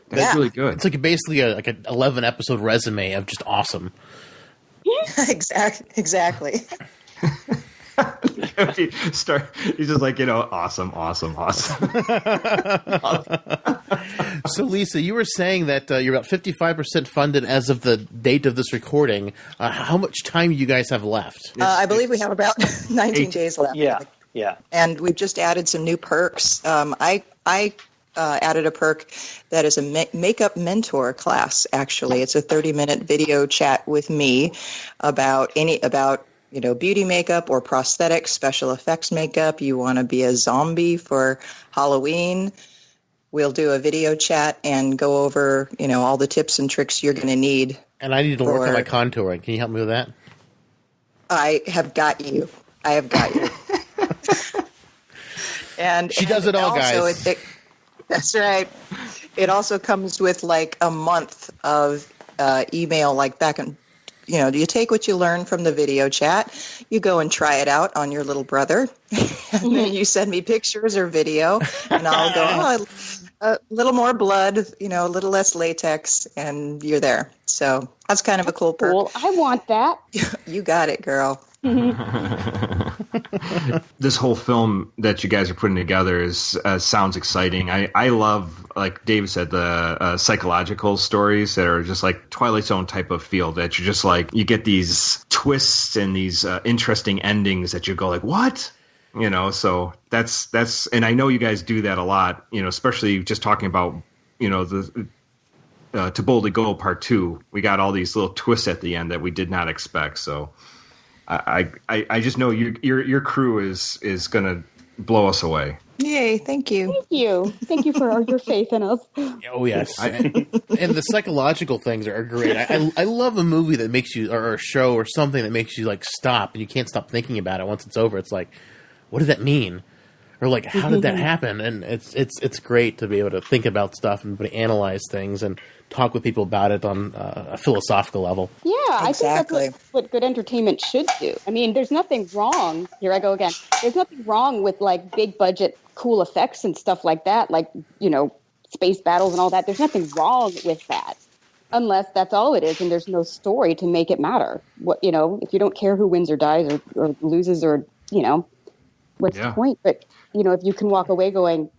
That's really good. It's like basically an 11 episode resume of just awesome. Exactly. He's just like, awesome. So, Lisa, you were saying that you're about 55% funded as of the date of this recording. How much time do you guys have left? I believe we have about 19 days left. Yeah. And we've just added some new perks. I added a perk that is a makeup mentor class, actually. It's a 30-minute video chat with me about beauty makeup or prosthetics, special effects makeup. You want to be a zombie for Halloween, we'll do a video chat and go over, all the tips and tricks you're going to need. And I need to work on my contouring. Can you help me with that? I have got you. And she does it all, also, guys. That's right. It also comes with like a month of email, like back in, do you take what you learn from the video chat? You go and try it out on your little brother, and then you send me pictures or video, and I'll go, a little more blood, a little less latex, and you're there. So that's kind of a cool perk. Cool. I want that. You got it, girl. This whole film that you guys are putting together sounds exciting. I love, like David said, the psychological stories that are just like Twilight Zone type of feel, that you're just like, you get these twists and these interesting endings that you go like, what? So that's and I know you guys do that a lot, especially just talking about, the To Boldly Go Part 2. We got all these little twists at the end that we did not expect. So I just know your crew is going to blow us away. Yay, thank you. Thank you for your faith in us. Oh, yes. And the psychological things are great. I love a movie that makes you, or a show or something that makes you like stop, and you can't stop thinking about it once it's over. It's like, what does that mean? Or like, how did that happen? And it's great to be able to think about stuff and analyze things and talk with people about it on a philosophical level. Yeah, exactly. I think that's what good entertainment should do. I mean, there's nothing wrong. Here I go again. There's nothing wrong with like big budget, cool effects and stuff like that, like, space battles and all that. There's nothing wrong with that, unless that's all it is and there's no story to make it matter. What if you don't care who wins or dies or loses or what's the point? But if you can walk away going,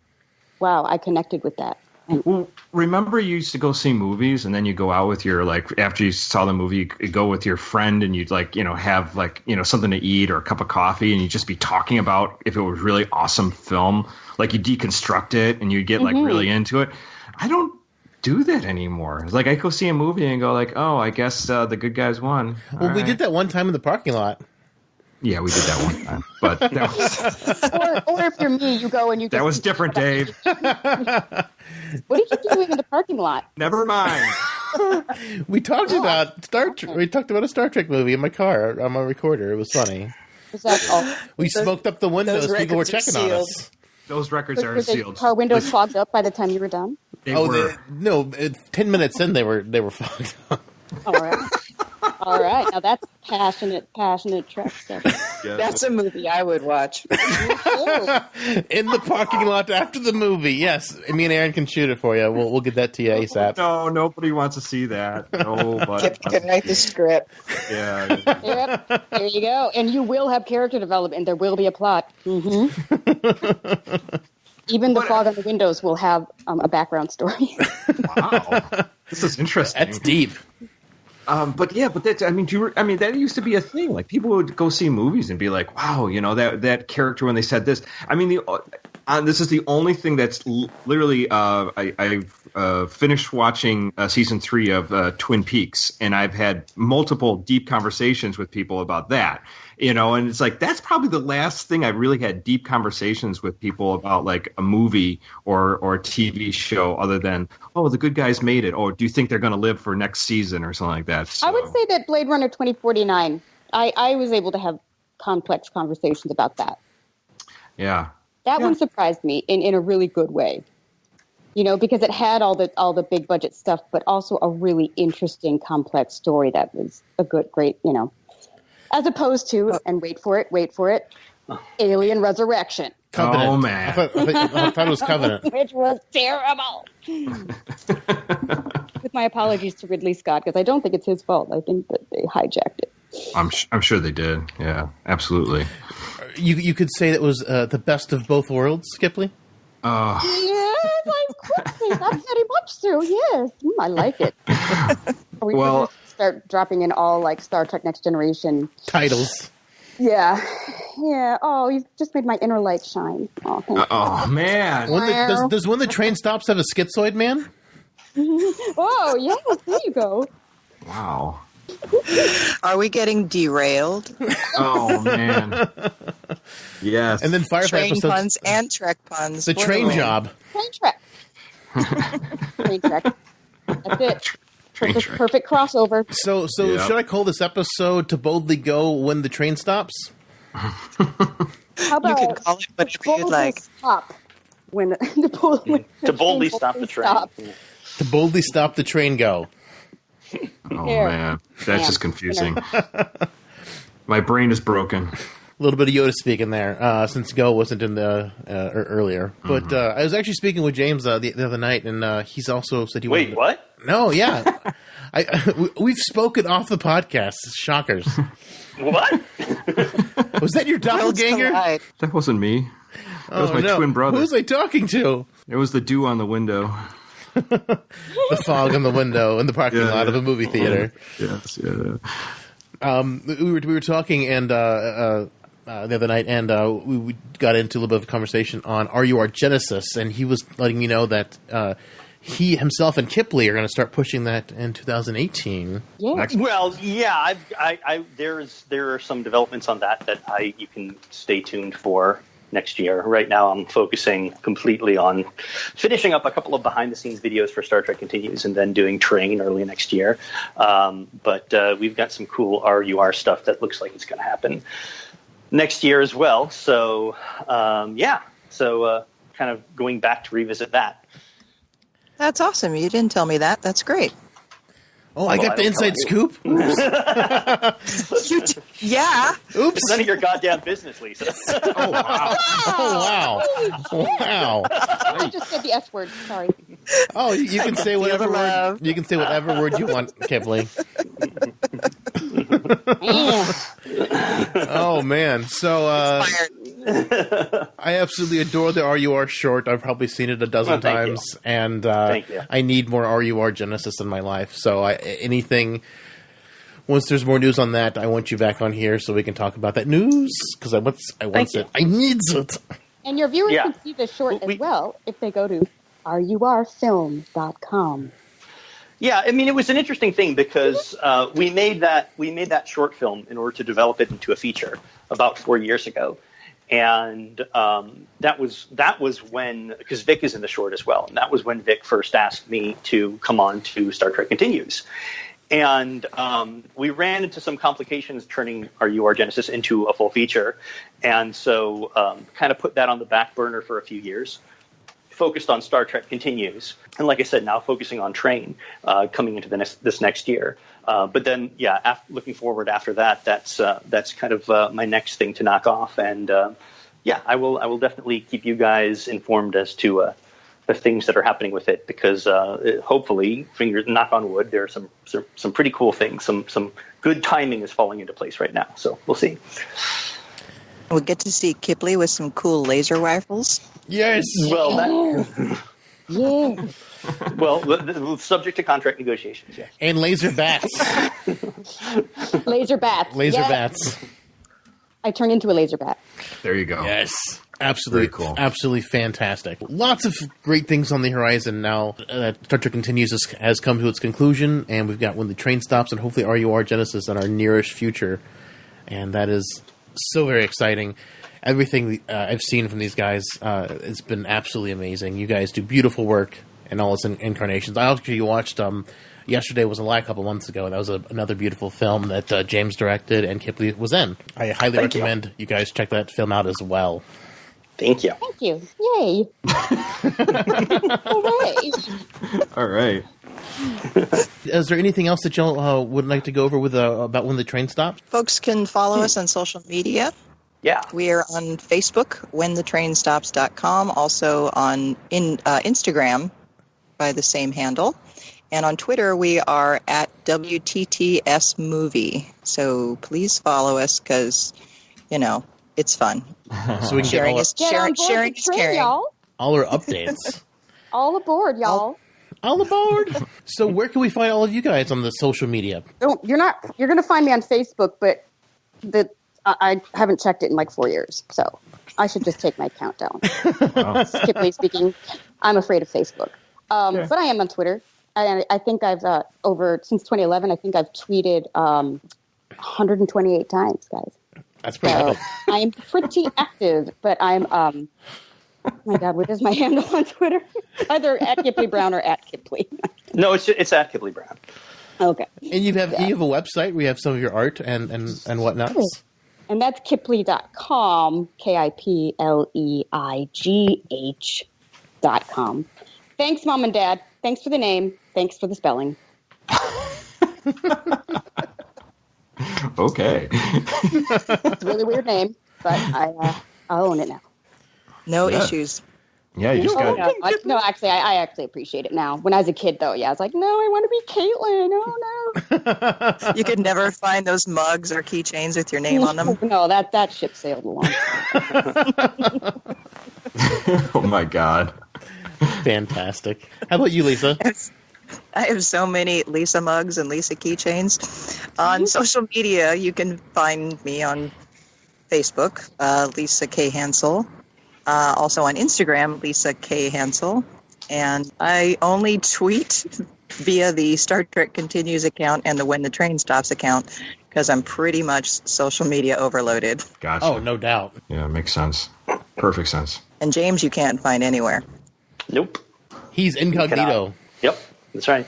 wow, I connected with that. Well, remember you used to go see movies and then you go out with your, like, after you saw the movie, you go with your friend and you'd like, have like, something to eat or a cup of coffee and you'd just be talking about if it was really awesome film, like you deconstruct it and you get like really into it. I don't do that anymore. It's like I go see a movie and go like, oh, I guess the good guys won. Well, we did that one time in the parking lot. Yeah, we did that one time, but that was... or if you're me, you go and you. That was different, Dave. What did you do in the parking lot? Never mind. We talked about Star Trek. We talked about a Star Trek movie in my car on my recorder. It was funny. Was that all? We smoked up the windows. People were checking on us. Those records are sealed. Car windows fogged up by the time you were done. They were. 10 minutes in, they were fogged up. All right. Now that's passionate Trek stuff. Yeah. That's a movie I would watch. In the parking lot after the movie. Yes, me and Aaron can shoot it for you. We'll get that to you ASAP. No, nobody wants to see that. Nobody. Can write the script. Yeah. Yep. There you go. And you will have character development. There will be a plot. Even the fog on the windows will have a background story. Wow. This is interesting. That's deep. But that's, that used to be a thing. Like people would go see movies and be like, wow, that character when they said this. I mean, this is the only thing that's literally, I've finished watching season 3 of Twin Peaks, and I've had multiple deep conversations with people about that. And it's like, that's probably the last thing I've really had deep conversations with people about, like a movie or a TV show, other than, oh, the good guys made it, or do you think they're going to live for next season or something like that. So. I would say that Blade Runner 2049, I was able to have complex conversations about that. Yeah. That one surprised me in a really good way. Because it had all the big budget stuff, but also a really interesting, complex story that was a great, as opposed to, and wait for it, Alien Resurrection. Covenant. Oh, man. I thought it was Covenant. Which was terrible. With my apologies to Ridley Scott, because I don't think it's his fault. I think that they hijacked it. I'm sure they did. Yeah, absolutely. You could say that was the best of both worlds, Kipliegh? Yes, I could say that very much so, yes. I like it. Are we going to start dropping in all, like, Star Trek Next Generation titles? Yeah. Oh, you've just made my inner light shine. Oh, thank you. Oh man. Does When the Train Stops have a schizoid man? Oh, yes, there you go. Wow. Are we getting derailed? Oh man. Yes. And then Firefly Train episodes. puns and Trek puns. The train job. Train Trek. Train Trek. That's it. Perfect crossover. So should I call this episode To Boldly Go When the Train Stops? How about you can call it whatever you'd like. Stop when to boldly stop the train. To boldly stop the train, go. Oh, man. That's just confusing. My brain is broken. A little bit of Yoda speaking there, since Go wasn't in the earlier. But I was actually speaking with James the other night, and he's also said he Wait, what? No, yeah. We've spoken off the podcast. Shockers. What? Was that your doppelganger? That wasn't me. That was my twin brother. Who was I talking to? It was the dew on the window. The fog on the window in the parking lot of a movie theater. Yes, yeah. We were talking and the other night, and we got into a little bit of a conversation on RUR Genesis, and he was letting me know that he himself and Kipliegh are going to start pushing that in 2018. Yeah. Well, yeah, there are some developments on that you can stay tuned for next year. Right now, I'm focusing completely on finishing up a couple of behind-the-scenes videos for Star Trek Continues, and then doing Train early next year. But we've got some cool RUR stuff that looks like it's going to happen next year as well. So, kind of going back to revisit that. That's awesome. You didn't tell me that. That's great. Oh, I got the inside scoop? Yeah. Oops. None of your goddamn business, Lisa. Oh, wow. Oh, wow. Wow. I just said the S word. Sorry. Oh, you can say whatever word. You can say whatever word you want, Kipliegh. Oh, man. So, I absolutely adore the RUR short. I've probably seen it a dozen times, and I need more RUR Genesis in my life. So, anything, once there's more news on that, I want you back on here so we can talk about that news, because I want it. I need it. And your viewers can see the short as well if they go to rurfilm.com. Yeah, I mean, it was an interesting thing because we made that short film in order to develop it into a feature about 4 years ago. And that was when, because Vic is in the short as well, and that was when Vic first asked me to come on to Star Trek Continues. And we ran into some complications turning our UR Genesis into a full feature, and so kind of put that on the back burner for a few years, focused on Star Trek Continues, and like I said, now focusing on Train coming into this next year. But then, looking forward after that, that's kind of my next thing to knock off. And I will definitely keep you guys informed as to the things that are happening with it, because hopefully, knock on wood, there are some pretty cool things. Some good timing is falling into place right now. So we'll see. We'll get to see Kipliegh with some cool laser rifles. Yes. Well, Yeah. well, subject to contract negotiations, yes. And laser bats. Laser bats. Laser Yes. bats. I turned into a laser bat. There you go. Yes. Absolutely. Very cool. Absolutely fantastic. Lots of great things on the horizon now. Star Trek Continues has come to its conclusion, and we've got When the Train Stops and hopefully RUR Genesis in our nearest future. And that is so very exciting. Everything I've seen from these guys, it's been absolutely amazing. You guys do beautiful work in all its incarnations. I actually watched yesterday was a lie a couple months ago. That was another beautiful film that James directed and Kipliegh was in. I highly recommend you guys check that film out as well. Thank you. Thank you. Yay. Hooray. All right. Is there anything else that y'all would like to go over with about When the Train Stops? Folks can follow us on social media. Yeah. We are on Facebook, whenthetrainstops.com, also on Instagram by the same handle. And on Twitter, we are at WTTS Movie. So please follow us because, it's fun. So we can Sharing get is Get on board sharing the is train, caring. y'all. all our updates. All aboard, y'all. All aboard! So where can we find all of you guys on the social media? You're going to find me on Facebook, but I haven't checked it in like 4 years, so I should just take my account down. Kipliegh speaking. I'm afraid of Facebook. But I am on Twitter. I think I've, since 2011, I think I've tweeted 128 times, guys. That's pretty epic. I'm pretty active, but I'm, oh my God, what is my handle on Twitter? Either at Kipleigh Brown or at Kipliegh. No, it's at Kipleigh Brown. Okay. And you have a website where you have some of your art and whatnot. Cool. And that's Kipleigh.com, Kipleigh.com. synthaholics.com. Thanks, Mom and Dad. Thanks for the name. Thanks for the spelling. Okay. It's a really weird name, but I own it now. No issues. Yeah, you just got. No, actually, I actually appreciate it now. When I was a kid, though, I was like, no, I want to be Caitlin. Oh no. You could never find those mugs or keychains with your name on them. No, that ship sailed a long time. Oh my God. Fantastic. How about you, Lisa? I have so many Lisa mugs and Lisa keychains. On social media, you can find me on Facebook, Lisa K. Hansell. Also on Instagram, Lisa K. Hansell. And I only tweet via the Star Trek Continues account and the When the Train Stops account because I'm pretty much social media overloaded. Gotcha. Oh, no doubt. Yeah, makes sense. Perfect sense. And James, you can't find anywhere. Nope. He's incognito. Yep, that's right.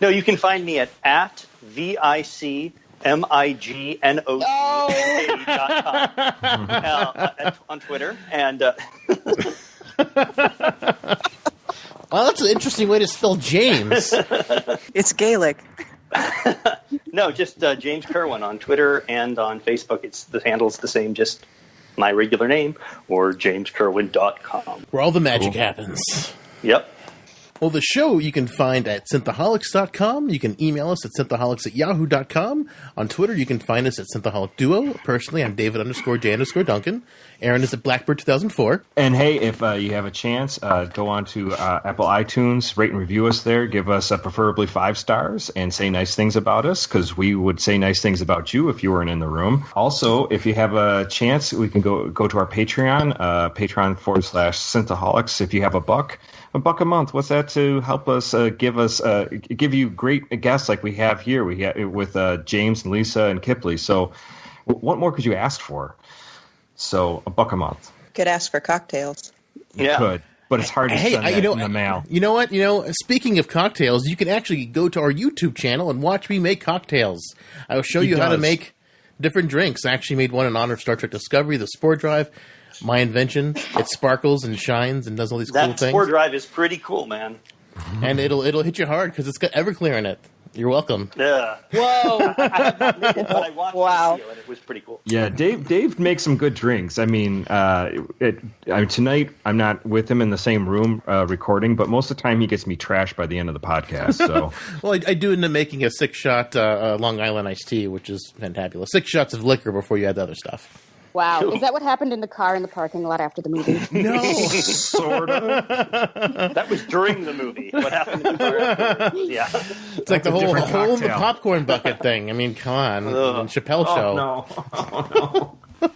No, you can find me at VICMIGNOCK.com on Twitter. And Well, that's an interesting way to spell James. It's Gaelic. no, just James Kerwin on Twitter and on Facebook. The handle's the same, just my regular name, or jameskerwin.com. Where all the magic happens. Yep. Well, the show you can find at Synthaholics.com. You can email us at Synthaholics@yahoo.com. On Twitter, you can find us at Synthaholic Duo. Personally, I'm David_J_Duncan. Aaron is at Blackbird 2004. And hey, if you have a chance, go on to Apple iTunes, rate and review us there. Give us preferably 5 stars and say nice things about us, because we would say nice things about you if you weren't in the room. Also, if you have a chance, we can go to our Patreon, Patreon.com/Synthaholics. If you have $1 a month, what's that to help us give you great guests like we have here? We have with James and Lisa and Kipliegh. So what more could you ask for? So $1 a month. Could ask for cocktails. You could, but it's hard to send that in the mail. You know what? Speaking of cocktails, you can actually go to our YouTube channel and watch me make cocktails. I will show you how to make different drinks. I actually made one in honor of Star Trek Discovery, the Spore Drive. My invention. It sparkles and shines and does all these cool things. That Spore Drive is pretty cool, man. And it'll hit you hard because it's got Everclear in it. You're welcome. Yeah. Whoa. I have not made it, but I watched the video, and it was pretty cool. Yeah, Dave makes some good drinks. I mean, tonight I'm not with him in the same room recording, but most of the time he gets me trashed by the end of the podcast. So, well, I do end up making a 6-shot Long Island iced tea, which is fantabulous. 6 shots of liquor before you add the other stuff. Wow. Is that what happened in the car in the parking lot after the movie? No. Sort of. That was during the movie. What happened in the car after? Yeah. It's like the whole in the popcorn bucket thing. I mean, come on. Chappelle show. No. Oh, no.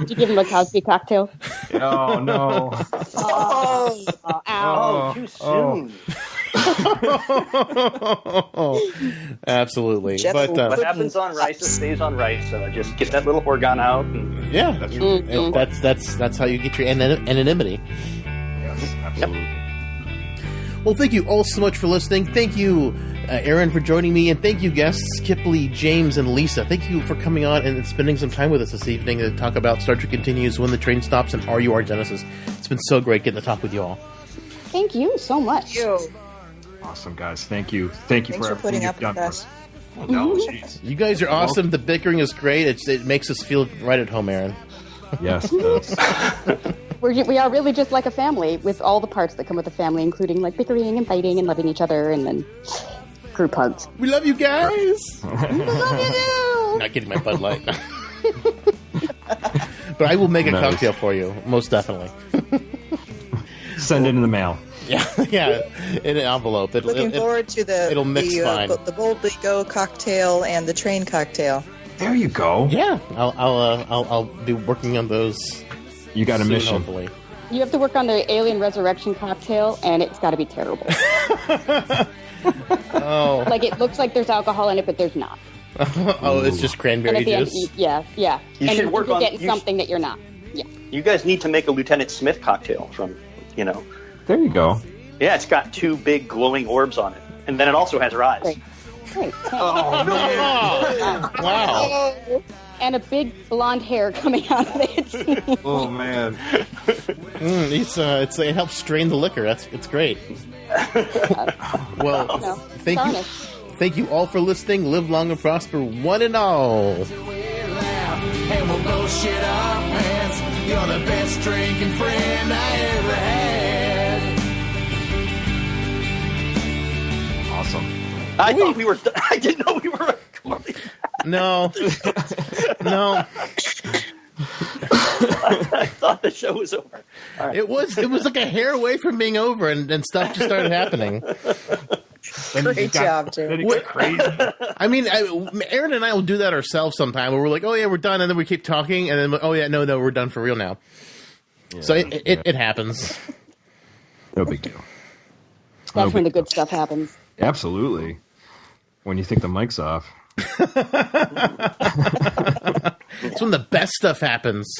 Did you give him a Cosby cocktail? Oh, no. Oh, ow. Too soon. Absolutely. Jeff, but what happens on rice stays on rice. So just get that little organ out. And yeah, that's how you get your anonymity. Yes, absolutely. Well, thank you all so much for listening. Thank you, Aaron, for joining me, and thank you, guests Kipliegh, James, and Lisa. Thank you for coming on and spending some time with us this evening to talk about Star Trek Continues, When the Train Stops, and Are You Our Genesis. It's been so great getting to talk with you all. Thank you so much. Awesome, guys. Thank you. Thanks for putting up with us. Oh, no, jeez. You guys are awesome. The bickering is great. It makes us feel right at home, Aaron. Yes, it does. We are really just like a family with all the parts that come with a family, including like bickering and fighting and loving each other and then group hugs. We love you guys. We love you. Not getting my Bud Light. But I will make a cocktail for you, most definitely. Send it in the mail. Yeah, in an envelope. Looking forward to it'll mix fine. The Boldly Go cocktail and the train cocktail. There you go. Yeah, I'll be working on those. You got a soon, mission. Hopefully. You have to work on the Alien Resurrection cocktail, and it's got to be terrible. Oh, like it looks like there's alcohol in it, but there's not. Oh, it's just cranberry and at the juice. end, yeah. You and should work you're on getting something that you're not. Yeah. You guys need to make a Lieutenant Smith cocktail from, There you go. Yeah, it's got 2 big glowing orbs on it, and then it also has her eyes. Great. Oh, man. Wow. and a big blonde hair coming out of it. Oh man, it helps strain the liquor. It's great. Well, thank you all for listening. Live long and prosper, one and all. And we'll blow shit off pants. You're the best drinking friend I ever had. Awesome. I thought we were. I didn't know we were recording. No. I thought the show was over. All right. It was like a hair away from being over, and stuff just started happening. Great job, Jim. Crazy. I mean, Aaron and I will do that ourselves sometime, where we're like, "Oh yeah, we're done," and then we keep talking, and then, "Oh yeah, no, we're done for real now." Yeah, so it happens. No big deal. That's when the good stuff happens. Absolutely. When you think the mic's off. It's when the best stuff happens.